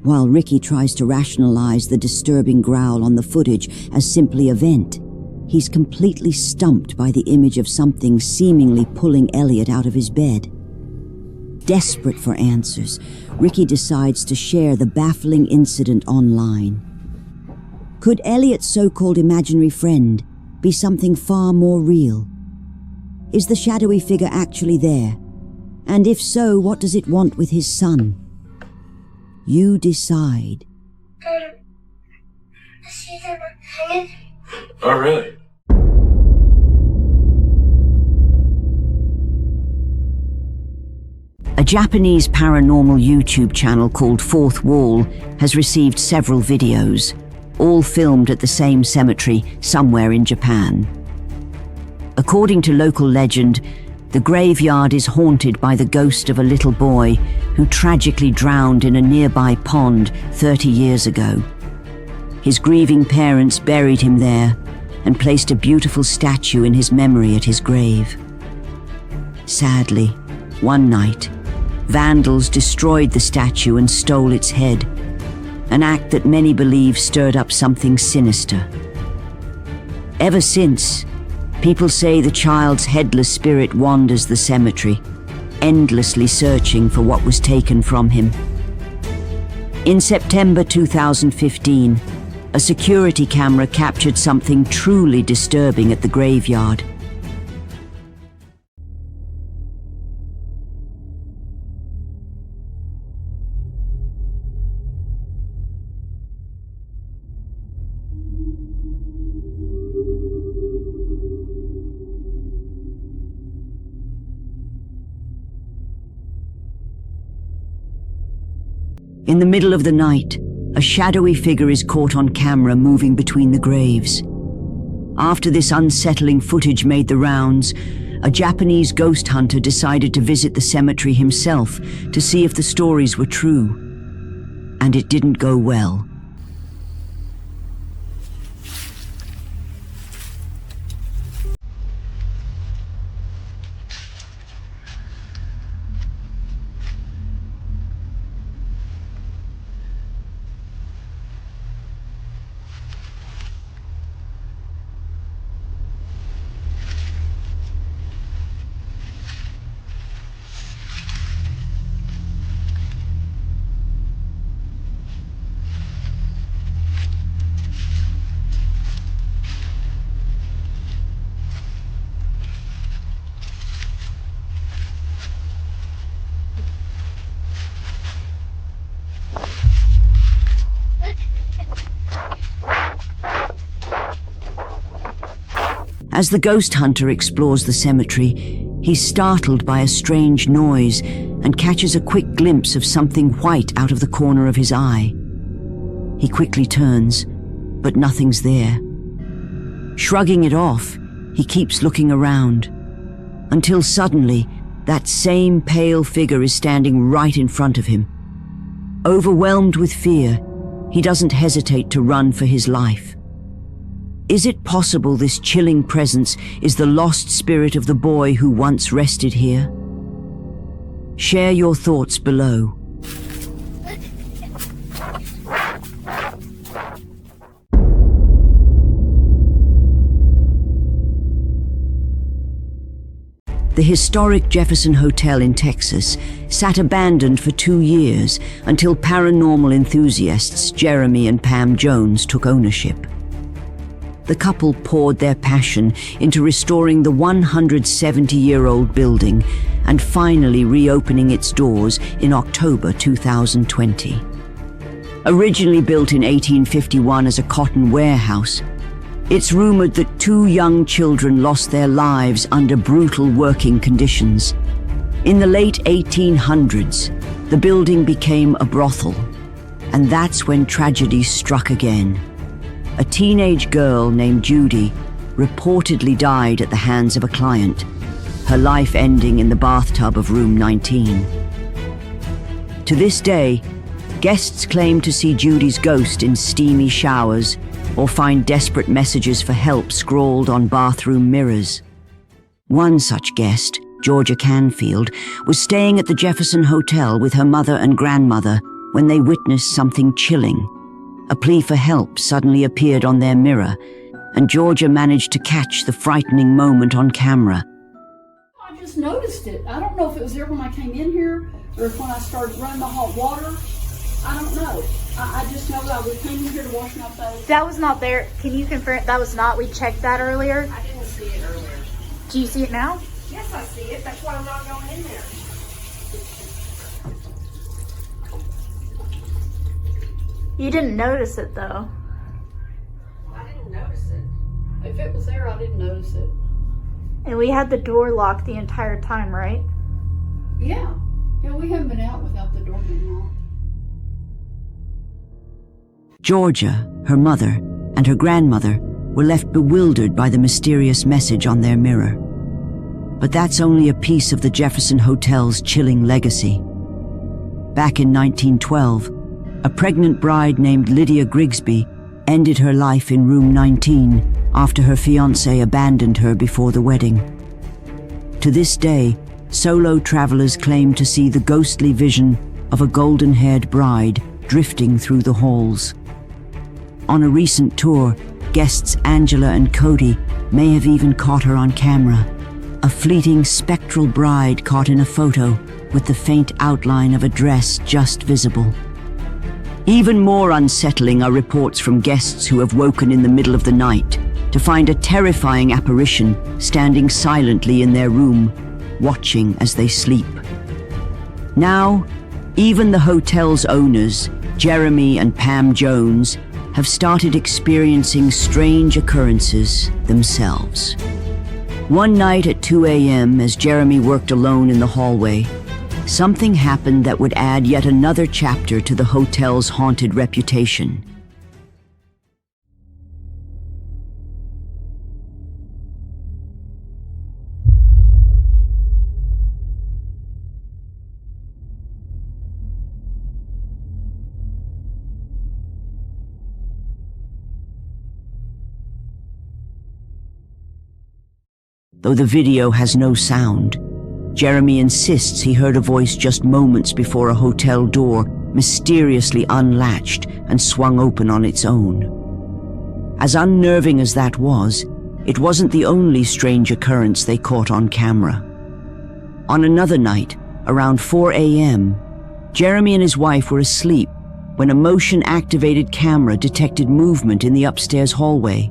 While Ricky tries to rationalize the disturbing growl on the footage as simply a vent, he's completely stumped by the image of something seemingly pulling Elliot out of his bed. Desperate for answers, Ricky decides to share the baffling incident online. Could Elliot's so-called imaginary friend be something far more real? Is the shadowy figure actually there? And if so, what does it want with his son? You decide. I see them hanging. Oh, really? A Japanese paranormal YouTube channel called Fourth Wall has received several videos, all filmed at the same cemetery somewhere in Japan. According to local legend, the graveyard is haunted by the ghost of a little boy who tragically drowned in a nearby pond 30 years ago. His grieving parents buried him there and placed a beautiful statue in his memory at his grave. Sadly, one night, vandals destroyed the statue and stole its head, an act that many believe stirred up something sinister. Ever since, people say the child's headless spirit wanders the cemetery, endlessly searching for what was taken from him. In September 2015, a security camera captured something truly disturbing at the graveyard. In the middle of the night, a shadowy figure is caught on camera moving between the graves. After this unsettling footage made the rounds, a Japanese ghost hunter decided to visit the cemetery himself to see if the stories were true. And it didn't go well. As the ghost hunter explores the cemetery, he's startled by a strange noise and catches a quick glimpse of something white out of the corner of his eye. He quickly turns, but nothing's there. Shrugging it off, he keeps looking around, until suddenly, that same pale figure is standing right in front of him. Overwhelmed with fear, he doesn't hesitate to run for his life. Is it possible this chilling presence is the lost spirit of the boy who once rested here? Share your thoughts below. The historic Jefferson Hotel in Texas sat abandoned for 2 years until paranormal enthusiasts Jeremy and Pam Jones took ownership. The couple poured their passion into restoring the 170-year-old building and finally reopening its doors in October 2020. Originally built in 1851 as a cotton warehouse, it's rumored that 2 young children lost their lives under brutal working conditions. In the late 1800s, the building became a brothel, and that's when tragedy struck again. A teenage girl named Judy reportedly died at the hands of a client, her life ending in the bathtub of room 19. To this day, guests claim to see Judy's ghost in steamy showers or find desperate messages for help scrawled on bathroom mirrors. One such guest, Georgia Canfield, was staying at the Jefferson Hotel with her mother and grandmother when they witnessed something chilling. A plea for help suddenly appeared on their mirror, and Georgia managed to catch the frightening moment on camera. I just noticed it. I don't know if it was there when I came in here or if when I started running the hot water. I don't know. I just know that we came in here to wash my face. That was not there. Can you confirm that was not? We checked that earlier. I didn't see it earlier. Do you see it now? Yes, I see it. That's why I'm not going in there. You didn't notice it though. I didn't notice it. If it was there, I didn't notice it. And we had the door locked the entire time, right? Yeah. Yeah, we haven't been out without the door being locked. Georgia, her mother, and her grandmother were left bewildered by the mysterious message on their mirror. But that's only a piece of the Jefferson Hotel's chilling legacy. Back in 1912, a pregnant bride named Lydia Grigsby ended her life in room 19 after her fiancé abandoned her before the wedding. To this day, solo travelers claim to see the ghostly vision of a golden-haired bride drifting through the halls. On a recent tour, guests Angela and Cody may have even caught her on camera, a fleeting spectral bride caught in a photo with the faint outline of a dress just visible. Even more unsettling are reports from guests who have woken in the middle of the night to find a terrifying apparition standing silently in their room, watching as they sleep. Now, even the hotel's owners, Jeremy and Pam Jones, have started experiencing strange occurrences themselves. One night at 2 a.m., as Jeremy worked alone in the hallway, something happened that would add yet another chapter to the hotel's haunted reputation. Though the video has no sound, Jeremy insists he heard a voice just moments before a hotel door mysteriously unlatched and swung open on its own. As unnerving as that was, it wasn't the only strange occurrence they caught on camera. On another night, around 4 a.m., Jeremy and his wife were asleep when a motion-activated camera detected movement in the upstairs hallway.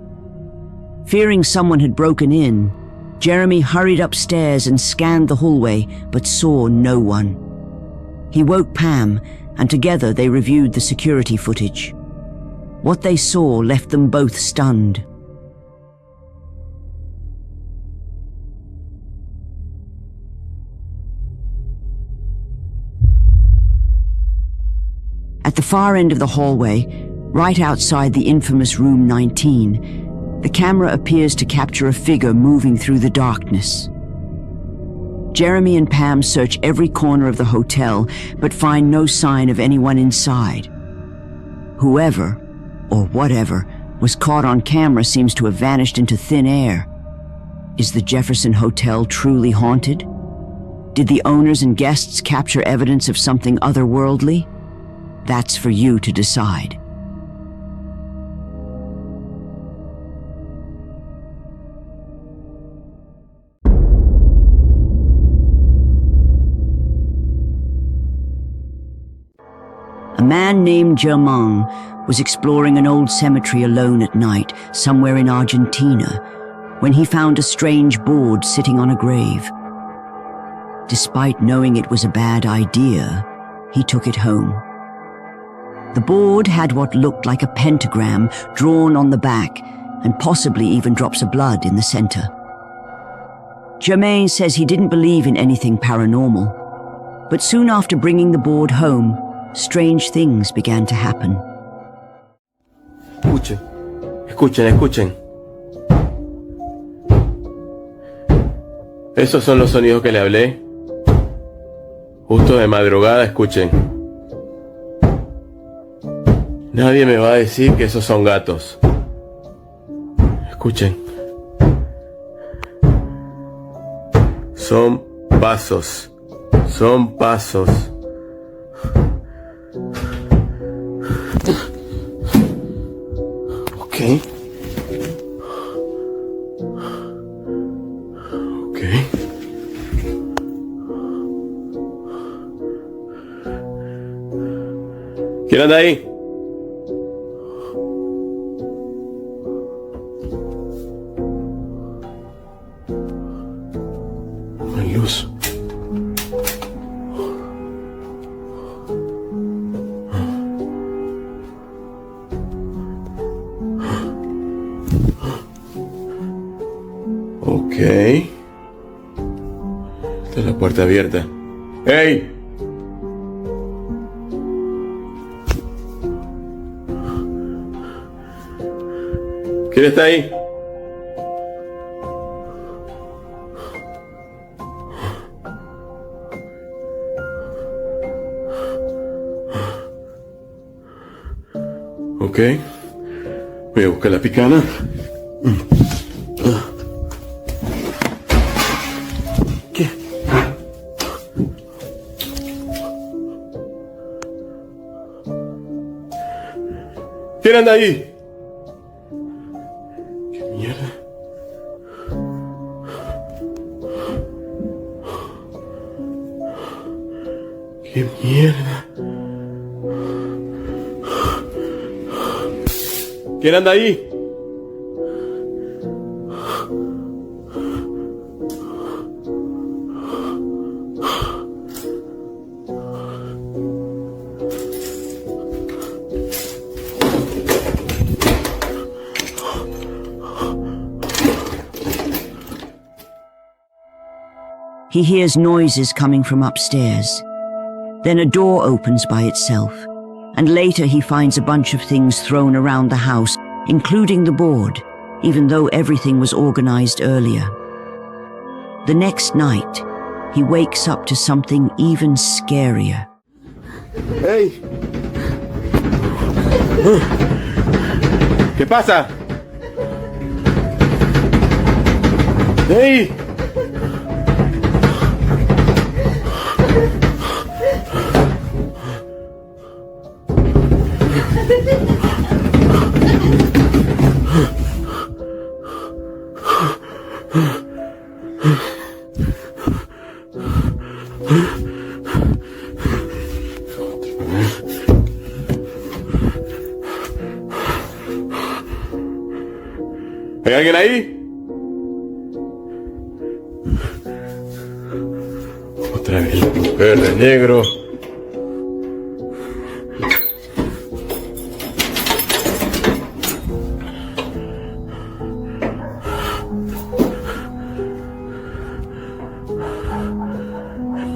Fearing someone had broken in, Jeremy hurried upstairs and scanned the hallway, but saw no one. He woke Pam, and together they reviewed the security footage. What they saw left them both stunned. At the far end of the hallway, right outside the infamous room 19, the camera appears to capture a figure moving through the darkness. Jeremy and Pam search every corner of the hotel, but find no sign of anyone inside. Whoever, or whatever, was caught on camera seems to have vanished into thin air. Is the Jefferson Hotel truly haunted? Did the owners and guests capture evidence of something otherworldly? That's for you to decide. A man named Germain was exploring an old cemetery alone at night, somewhere in Argentina, when he found a strange board sitting on a grave. Despite knowing it was a bad idea, he took it home. The board had what looked like a pentagram drawn on the back, and possibly even drops of blood in the center. Germain says he didn't believe in anything paranormal, but soon after bringing the board home, strange things began to happen. Escuchen, escuchen, escuchen. Esos son los sonidos que le hablé. Justo de madrugada, escuchen. Nadie me va a decir que esos son gatos. Escuchen. Son pasos. Son pasos. Ok. Ok. ¿Quién anda ahí? No hay luz. Ok. Está la puerta abierta. ¡Hey! ¿Quién está ahí? Ok. Voy a buscar la picana. ¿Qué? ¿Quién anda ahí? ¿Qué mierda? ¿Qué mierda? ¿Quién anda ahí? He hears noises coming from upstairs. Then a door opens by itself, and later he finds a bunch of things thrown around the house, including the board, even though everything was organized earlier. The next night, he wakes up to something even scarier. ¡Hey! ¿Qué pasa? ¡Hey! ¿Hay alguien ahí? Otra vez la mujer de negro.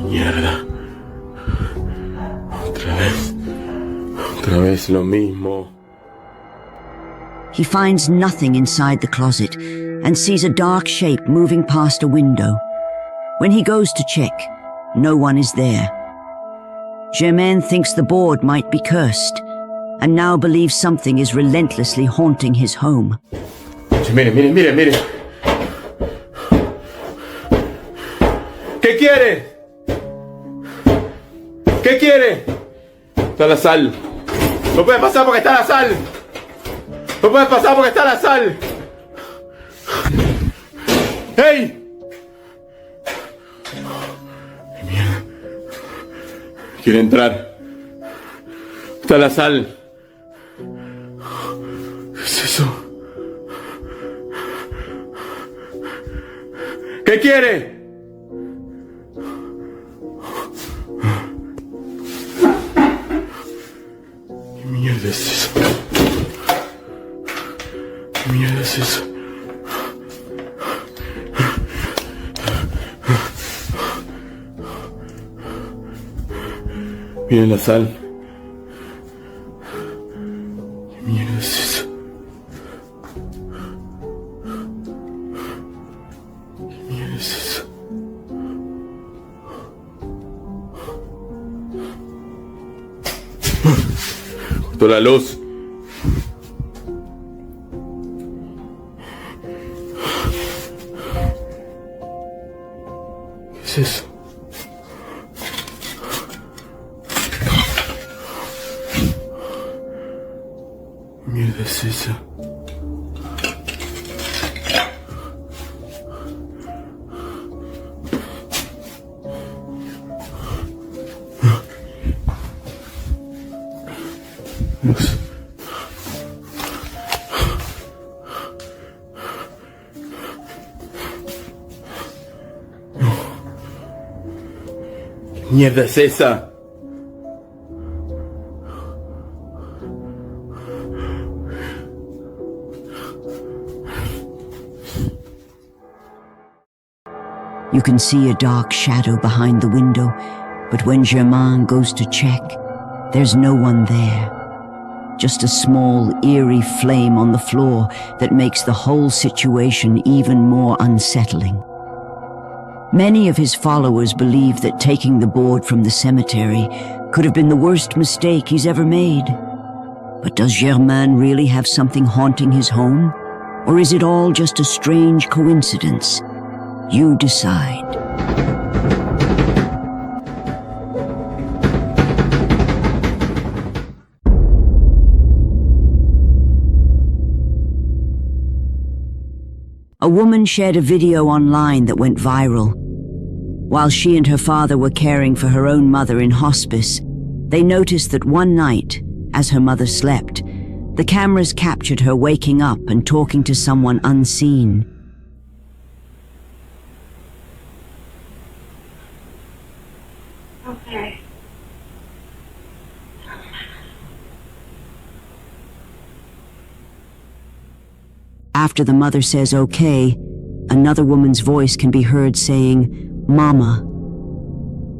Mierda. Otra vez. Otra vez lo mismo. He finds nothing inside the closet and sees a dark shape moving past a window. When he goes to check, no one is there. Germain thinks the board might be cursed and now believes something is relentlessly haunting his home. Mire. ¿Qué quiere? ¿Qué quiere? Está la sal. No puede pasar porque está la sal. No puede pasar porque está la sal. ¡Hey! Mierda. Quiere entrar. Está la sal. ¿Qué es eso? ¿Qué quiere? ¿Qué mierda es eso? ¿Qué mierda es eso? Miren la sal. ¿Qué mierda es eso? ¿Qué mierda es eso? Cortó la luz. ¿Qué es eso? ¿Qué mierda es esa? ¿Qué mierda es esa? You can see a dark shadow behind the window, but when Germain goes to check, there's no one there. Just a small, eerie flame on the floor that makes the whole situation even more unsettling. Many of his followers believe that taking the board from the cemetery could have been the worst mistake he's ever made. But does Germain really have something haunting his home? Or is it all just a strange coincidence? You decide. A woman shared a video online that went viral. While she and her father were caring for her own mother in hospice, they noticed that one night, as her mother slept, the cameras captured her waking up and talking to someone unseen. Okay. After the mother says okay, another woman's voice can be heard saying, "Mama."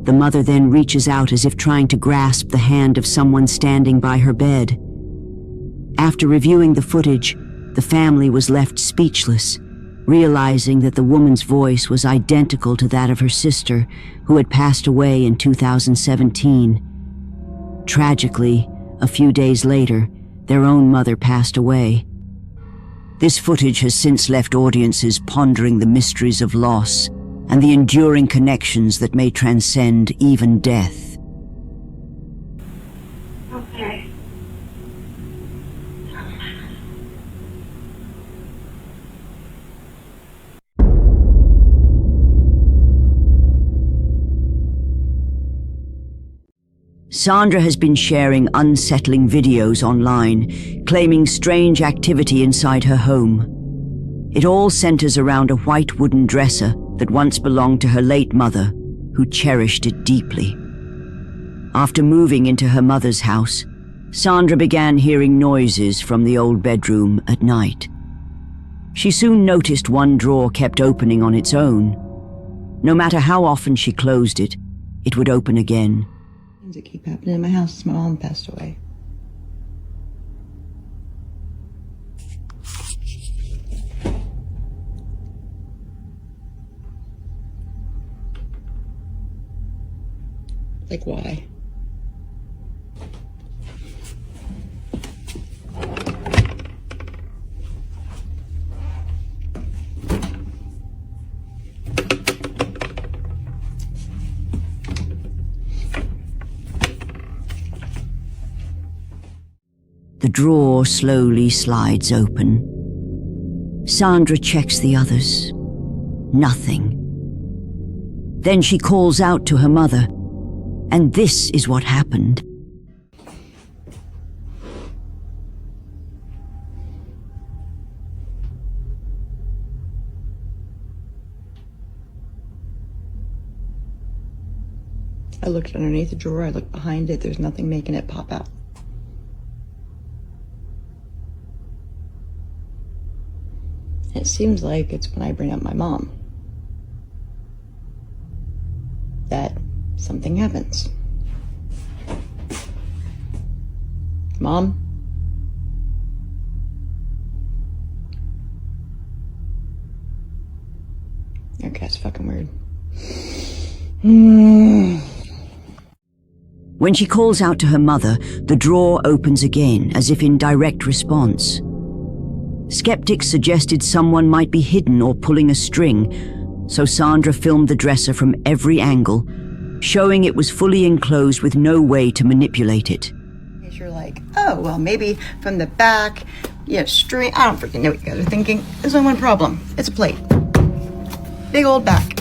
The mother then reaches out as if trying to grasp the hand of someone standing by her bed. After reviewing the footage, the family was left speechless, realizing that the woman's voice was identical to that of her sister, who had passed away in 2017. Tragically, a few days later, their own mother passed away. This footage has since left audiences pondering the mysteries of loss and the enduring connections that may transcend even death. Okay. Sandra has been sharing unsettling videos online, claiming strange activity inside her home. It all centers around a white wooden dresser that once belonged to her late mother, who cherished it deeply. After moving into her mother's house, Sandra began hearing noises from the old bedroom at night. She soon noticed one drawer kept opening on its own. No matter how often she closed it, it would open again. Things that keep happening in my house since my mom passed away. Like, why? The drawer slowly slides open. Sandra checks the others. Nothing. Then she calls out to her mother, and this is what happened. I looked underneath the drawer, I looked behind it, there's nothing making it pop out. It seems like it's when I bring up my mom that something happens. Mom? Okay, it's fucking weird. When she calls out to her mother, the drawer opens again, as if in direct response. Skeptics suggested someone might be hidden or pulling a string, so Sandra filmed the dresser from every angle, showing it was fully enclosed with no way to manipulate it. You're like, oh, well, maybe from the back, string. I don't freaking know what you guys are thinking. There's only one problem. It's a plate. Big old back.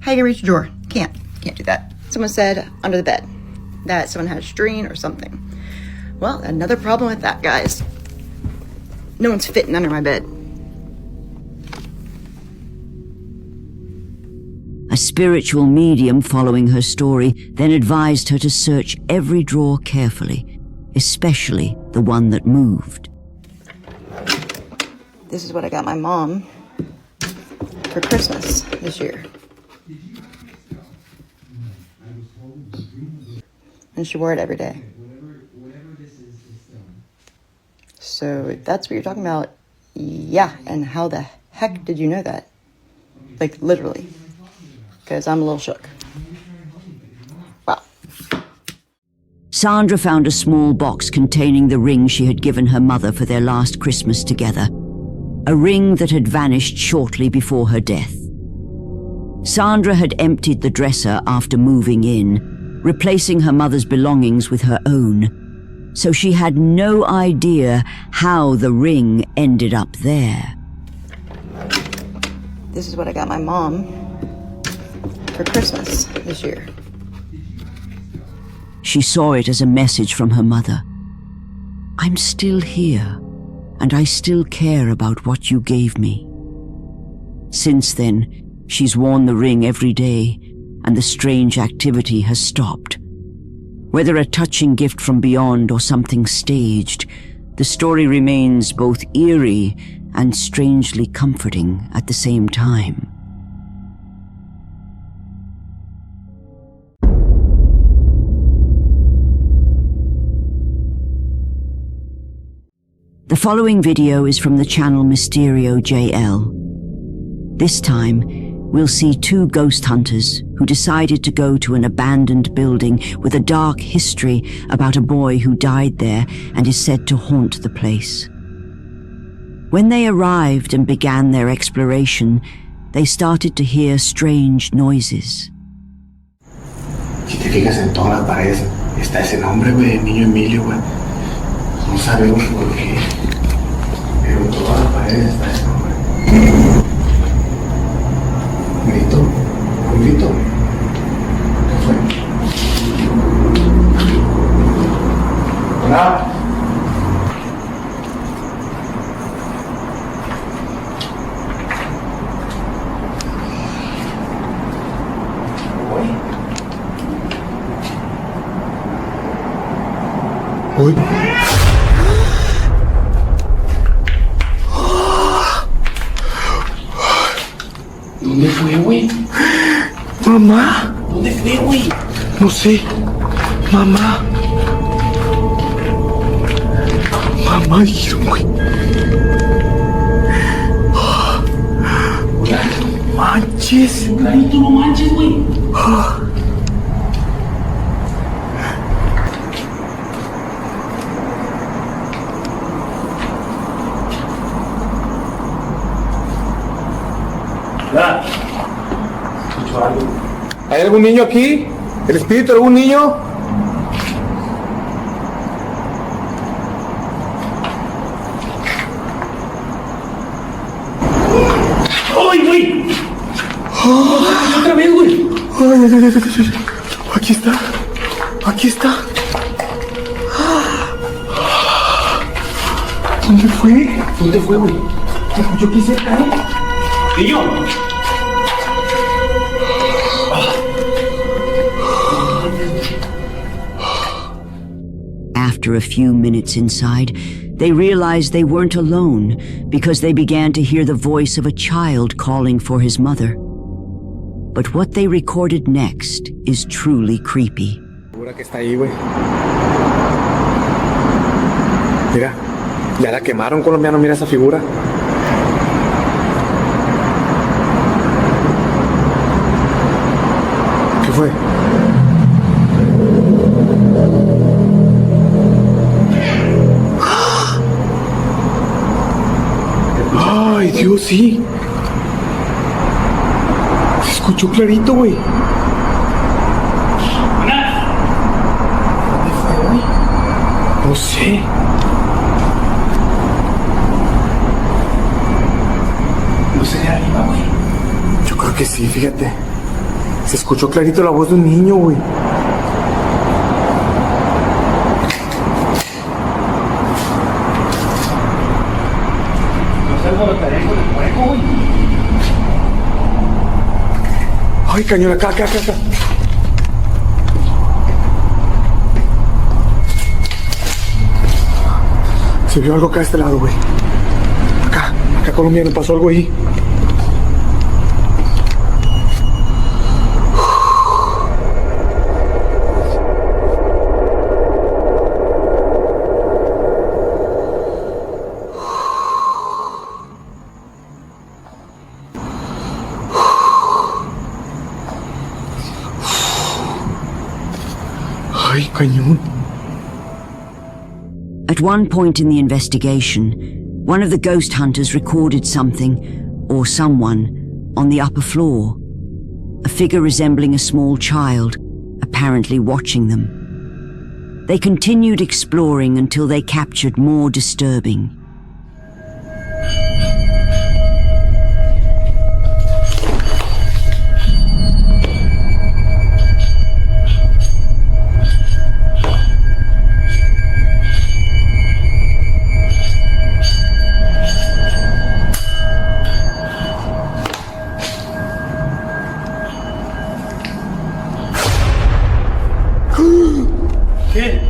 How you gonna reach the drawer? Can't do that. Someone said under the bed that someone had a string or something. Well, another problem with that, guys. No one's fitting under my bed. A spiritual medium following her story then advised her to search every drawer carefully, especially the one that moved. This is what I got my mom for Christmas this year. And she wore it every day. So if that's what you're talking about, yeah, and how the heck did you know that? Like, literally. Because I'm a little shook. Wow. Sandra found a small box containing the ring she had given her mother for their last Christmas together. A ring that had vanished shortly before her death. Sandra had emptied the dresser after moving in, replacing her mother's belongings with her own, so she had no idea how the ring ended up there. This is what I got my mom for Christmas this year. She saw it as a message from her mother. I'm still here, and I still care about what you gave me. Since then, she's worn the ring every day, and the strange activity has stopped. Whether a touching gift from beyond or something staged, the story remains both eerie and strangely comforting at the same time. The following video is from the channel Mysterio JL. This time, we'll see two ghost hunters who decided to go to an abandoned building with a dark history about a boy who died there and is said to haunt the place. When they arrived and began their exploration, they started to hear strange noises. Si te fijas en todas las paredes, está ese nombre, güey, el niño Emilio, güey. No sabemos por qué, pero en todas las paredes está ese nombre. ¿Grito? ¿Un grito? ¿Qué fue? ¿Hola? Uy. ¿Dónde fue, güey? Mamá. ¿Dónde fue, güey? No sé. Mamá. Mamá dijeron, güey. No manches. Clarito, no manches, güey. ¿Hay algún niño aquí? ¿El espíritu de algún niño? ¡Ay, güey! ¡Otra vez, güey! ¡Ay! Aquí está. Aquí está. ¿Dónde fue? ¿Dónde fue, güey? Yo quise caer. ¡Niño! After a few minutes inside, they realized they weren't alone because they began to hear the voice of a child calling for his mother. But what they recorded next is truly creepy. Segura que está ahí, güey. Mira, ya la quemaron, colombiano, mira esa figura. ¿Qué fue? Ay, Dios, sí. Se escuchó clarito, güey. ¿Dónde fue, güey? No sé. ¿No sería arriba, güey? Yo creo que sí, fíjate. Se escuchó clarito la voz de un niño, güey. Ay, cañón, acá. Se vio algo acá de este lado, güey. Acá, colombiano, pasó algo ahí. Ay, cañón. At one point in the investigation, one of the ghost hunters recorded something, or someone, on the upper floor. A figure resembling a small child, apparently watching them. They continued exploring until they captured more disturbing. ¿Qué?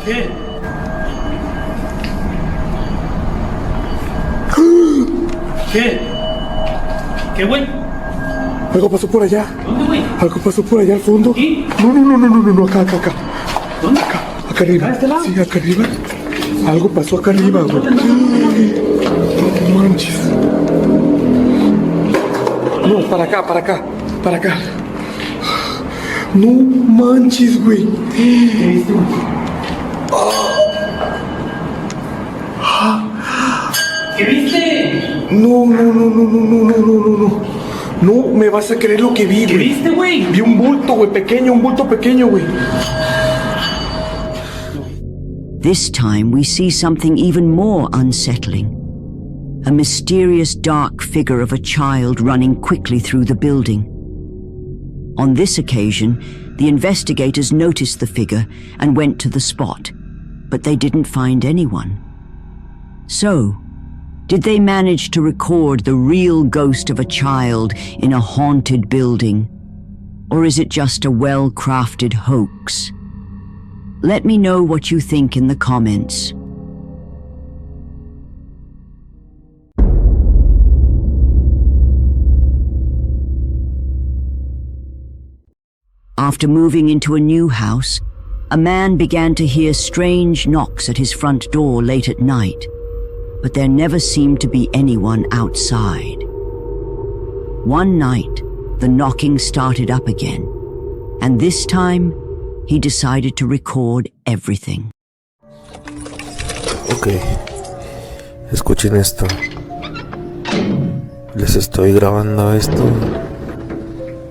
¿Qué? ¿Qué? ¿Qué, güey? Algo pasó por allá. ¿Dónde, güey? Algo pasó por allá al fondo. ¿Sí? No, acá. ¿Dónde? Acá arriba. ¿Acá de este lado? Sí, acá arriba. Algo pasó acá arriba, güey. No manches. No, para acá. No manches, güey. ¿Qué viste, güey? ¿Qué viste? No. No me vas a creer lo que vi, güey. ¿Qué viste, güey? Vi un bulto, güey, un bulto pequeño, güey. This time we see something even more unsettling. A mysterious dark figure of a child running quickly through the building. On this occasion, the investigators noticed the figure and went to the spot, but they didn't find anyone. So, did they manage to record the real ghost of a child in a haunted building? Or is it just a well-crafted hoax? Let me know what you think in the comments. After moving into a new house, a man began to hear strange knocks at his front door late at night, but there never seemed to be anyone outside. One night, the knocking started up again, and this time, he decided to record everything. Ok, Escuchen esto. Les estoy grabando esto.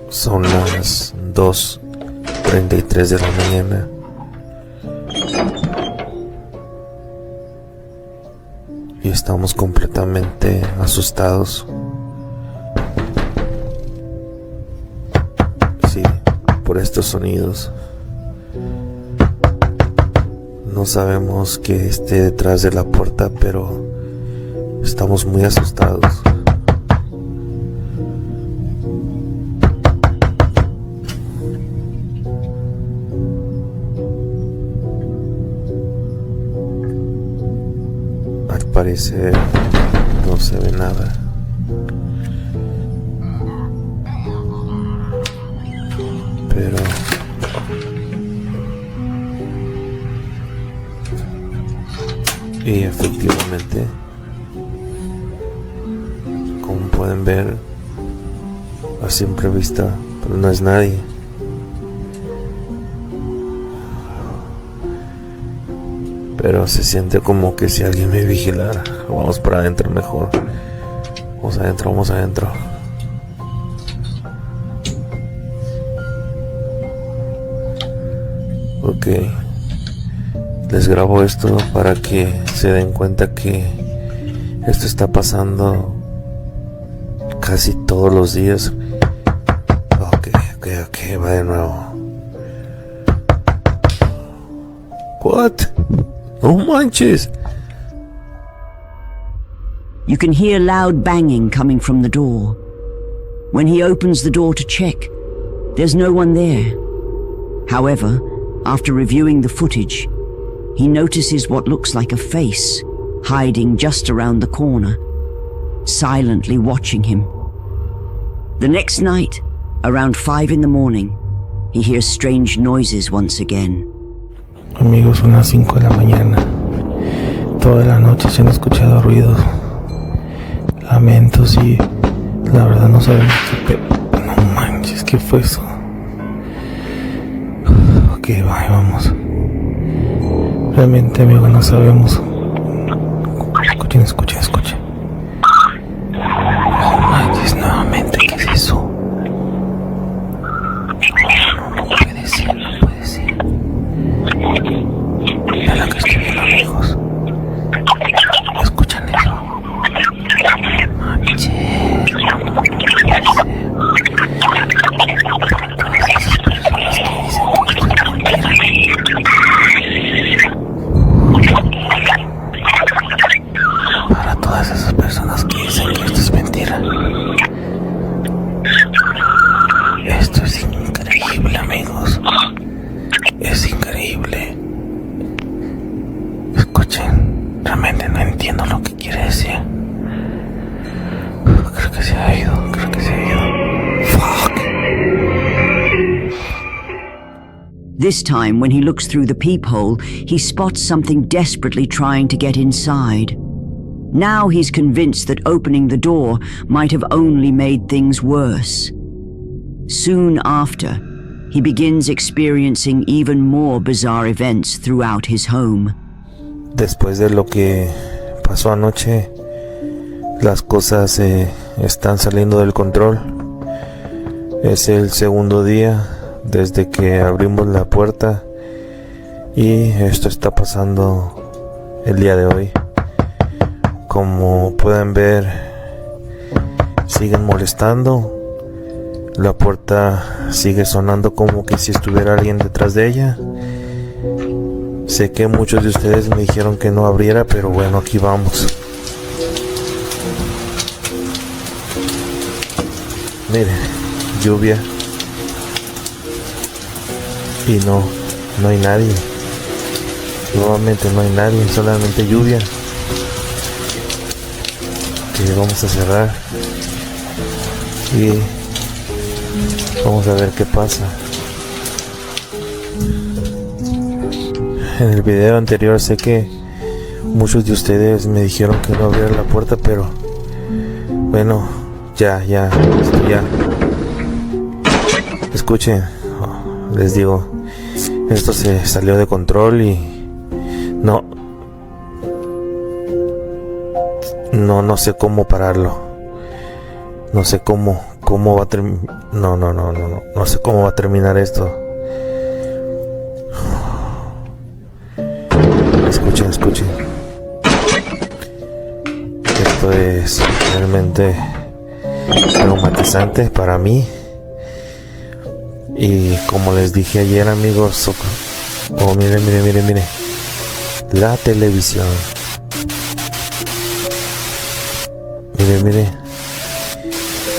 Son las 2:33 de la mañana. Y estamos completamente asustados. Sí, por estos sonidos. No sabemos qué esté detrás de la puerta, pero estamos muy asustados. Al parecer no se ve nada. Pero y efectivamente, como pueden ver a simple vista, pero no es nadie. Pero se siente como que si alguien me vigilara. Vamos para adentro mejor. Vamos adentro, vamos adentro. Ok. Les grabo esto para que se den cuenta que esto está pasando casi todos los días. Ok, va de nuevo. What? No manches. You can hear loud banging coming from the door. When he opens the door to check, there's no one there. However, after reviewing the footage, he notices what looks like a face hiding just around the corner, silently watching him. The next night, around 5 in the morning, he hears strange noises once again. Amigos, son las 5 de la mañana. Toda la noche se han escuchado ruidos, lamentos y la verdad no sabemos qué no manches, ¿qué fue eso? Ok, vamos. Realmente, amigos, no sabemos. Escuchen. No manches, nuevamente, ¿qué es eso? No puede ser. Mira la que estoy viendo, amigos. ¿Escuchan eso? Manches, no puede ser. Para todas esas personas que dicen que esto es mentira. Para todas esas personas que dicen que esto es mentira. Esto es increíble, amigos. Es increíble. Escuchen, realmente no entiendo lo que quiere decir. Creo que se ha ido. Fuck. This time, when he looks through the peephole, he spots something desperately trying to get inside. Now he's convinced that opening the door might have only made things worse. Soon after, he begins experiencing even more bizarre events throughout his home. Después de lo que pasó anoche, las cosas están saliendo del control. Es el segundo día desde que abrimos la puerta y esto está pasando el día de hoy. Como pueden ver, siguen molestando. La puerta sigue sonando como que si estuviera alguien detrás de ella. Sé que muchos de ustedes me dijeron que no abriera, pero bueno, aquí vamos. Miren, lluvia. Y no hay nadie. Nuevamente no hay nadie, solamente lluvia. Que vamos a cerrar y vamos a ver qué pasa. En el video anterior sé que muchos de ustedes me dijeron que no abriera la puerta, pero bueno, ya. Escuchen, les digo, esto se salió de control y no. no sé cómo pararlo. No sé cómo va a terminar. No sé cómo va a terminar esto. Escuchen. Esto es realmente traumatizante para mí. Y como les dije ayer, amigos, miren. La televisión. Miren.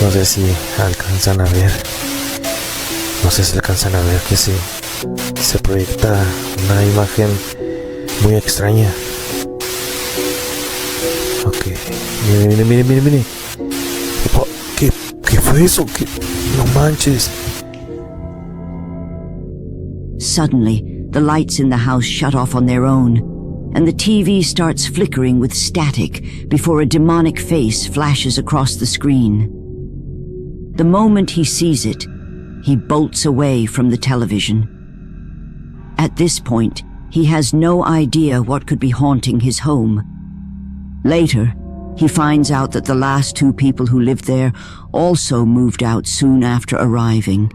No sé si alcanzan a ver. Que se proyecta una imagen muy extraña. Ok. Miren. ¿Qué fue eso? No manches. Suddenly, the lights in the house shut off on their own, and the TV starts flickering with static before a demonic face flashes across the screen. The moment he sees it, he bolts away from the television. At this point, he has no idea what could be haunting his home. Later, he finds out that the last 2 people who lived there also moved out soon after arriving,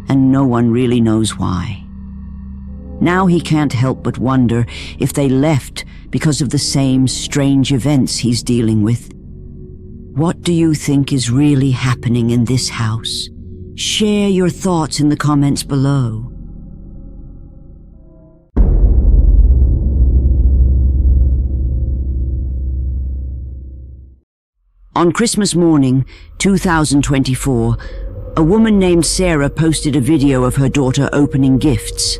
and no one really knows why. Now he can't help but wonder if they left because of the same strange events he's dealing with. What do you think is really happening in this house? Share your thoughts in the comments below. On Christmas morning, 2024, a woman named Sarah posted a video of her daughter opening gifts.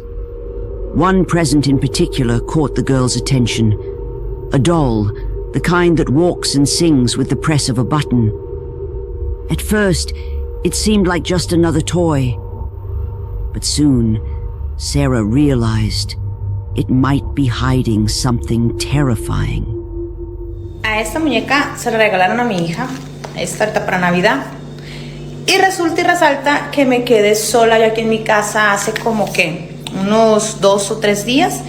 One present in particular caught the girl's attention. A doll, the kind that walks and sings with the press of a button. At first, it seemed like just another toy. But soon, Sarah realized it might be hiding something terrifying. A esta muñeca se la regalaron a mi hija, esta ahorita para Navidad. Y resulta y resalta que me quedé sola yo aquí en mi casa hace como que unos 2 o 3 días.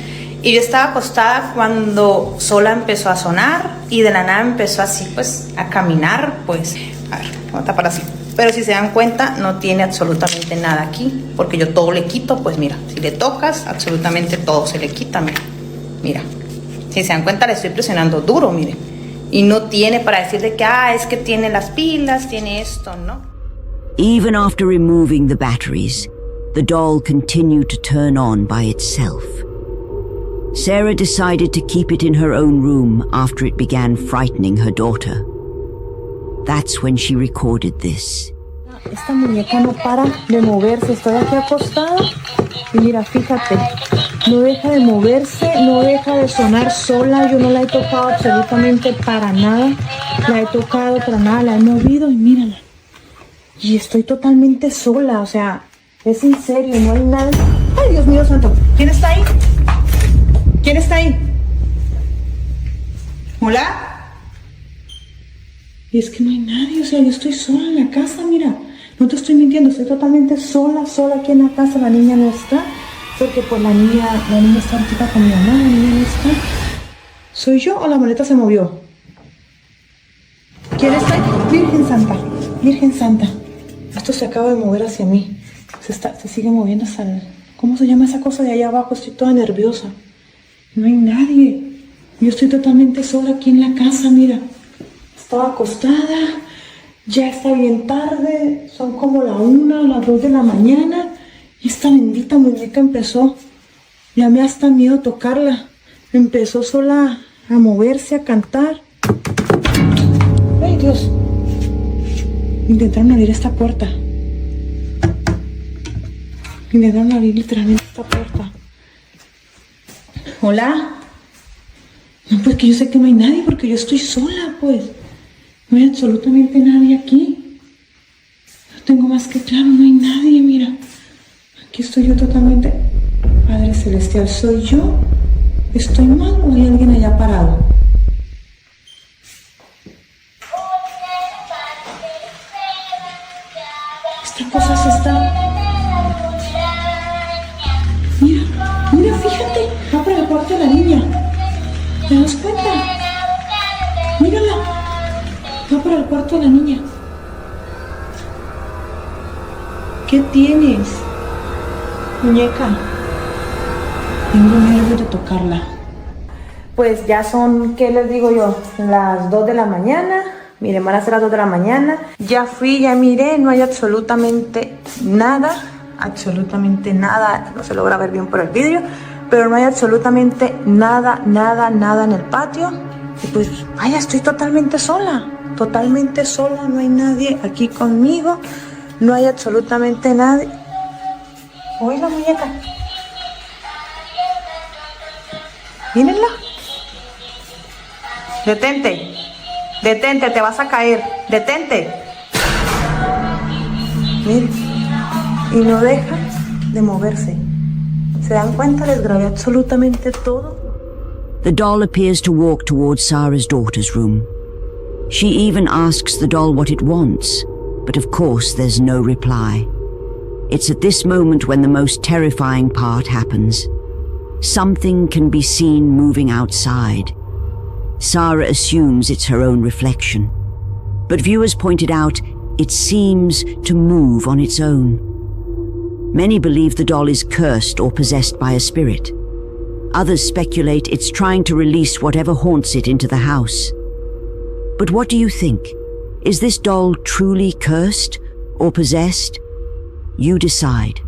Y yo estaba acostada cuando sola empezó a sonar y de la nada empezó así pues a caminar, pues, a ver, voy a tapar así. Pero si se dan cuenta no tiene absolutamente nada aquí, porque yo todo le quito, pues mira, si le tocas absolutamente todo se le quita, mira. Si se dan cuenta le estoy presionando duro, mire. Y no tiene para decir de que, es que tiene las pilas, tiene esto, ¿no? Even after removing the batteries, the doll continued to turn on by itself. Sarah decided to keep it in her own room after it began frightening her daughter. That's when she recorded this. Esta muñeca no para de moverse, estoy aquí acostada y mira, fíjate, no deja de moverse, no deja de sonar sola, yo no la he tocado absolutamente para nada, la he tocado para nada, la he movido y mírala. Y estoy totalmente sola, o sea, es en serio, no hay nada. ¡Ay, Dios mío santo! ¿Quién está ahí? ¿Quién está ahí? ¿Hola? Y es que no hay nadie, o sea, yo estoy sola en la casa, mira. No te estoy mintiendo, estoy totalmente sola aquí en la casa. La niña no está, porque pues la niña está ahorita con mi mamá, la niña no está. ¿Soy yo o la maleta se movió? ¿Quién está ahí? Virgen Santa. Esto se acaba de mover hacia mí. Se sigue moviendo hasta el... ¿Cómo se llama esa cosa de allá abajo? Estoy toda nerviosa. No hay nadie. Yo estoy totalmente sola aquí en la casa, mira. Estaba acostada. Ya está bien tarde. Son como la 1 o las 2 de la mañana. Y esta bendita muñeca empezó. Ya me hasta miedo tocarla. Empezó sola a moverse, a cantar. ¡Ay, Dios! Intentaron abrir esta puerta. Intentaron abrir literalmente esta puerta. ¿Hola? No, pues que yo sé que no hay nadie porque yo estoy sola, pues. No hay absolutamente nadie aquí. No tengo más que claro, no hay nadie, mira. Aquí estoy yo totalmente. Padre Celestial, ¿soy yo? ¿Estoy mal o hay alguien allá parado? Esta cosa se está... Mira, fíjate. Va para el cuarto de la niña. ¿Te das cuenta? Mírala. cuarto de la niña. ¿Qué tienes, muñeca? Tengo miedo de tocarla. Pues ya son, ¿qué les digo yo? Las 2 de la mañana. Miren, van a ser las 2 de la mañana. Ya fui, ya miré, no hay absolutamente nada. Absolutamente nada. No se logra ver bien por el vídeo, pero no hay absolutamente nada, nada, nada en el patio. Y pues, vaya, estoy totalmente sola. Totalmente sola, no hay nadie aquí conmigo. No hay absolutamente nadie. Oye, la muñeca. Mírenla. Detente. Detente, te vas a caer. Detente. Miren. Y no deja de moverse. ¿Se dan cuenta? Les grabé absolutamente todo. The doll appears to walk towards Sarah's daughter's room. She even asks the doll what it wants, but of course there's no reply. It's at this moment when the most terrifying part happens. Something can be seen moving outside. Sarah assumes it's her own reflection, but viewers pointed out it seems to move on its own. Many believe the doll is cursed or possessed by a spirit. Others speculate it's trying to release whatever haunts it into the house. But what do you think? Is this doll truly cursed or possessed? You decide.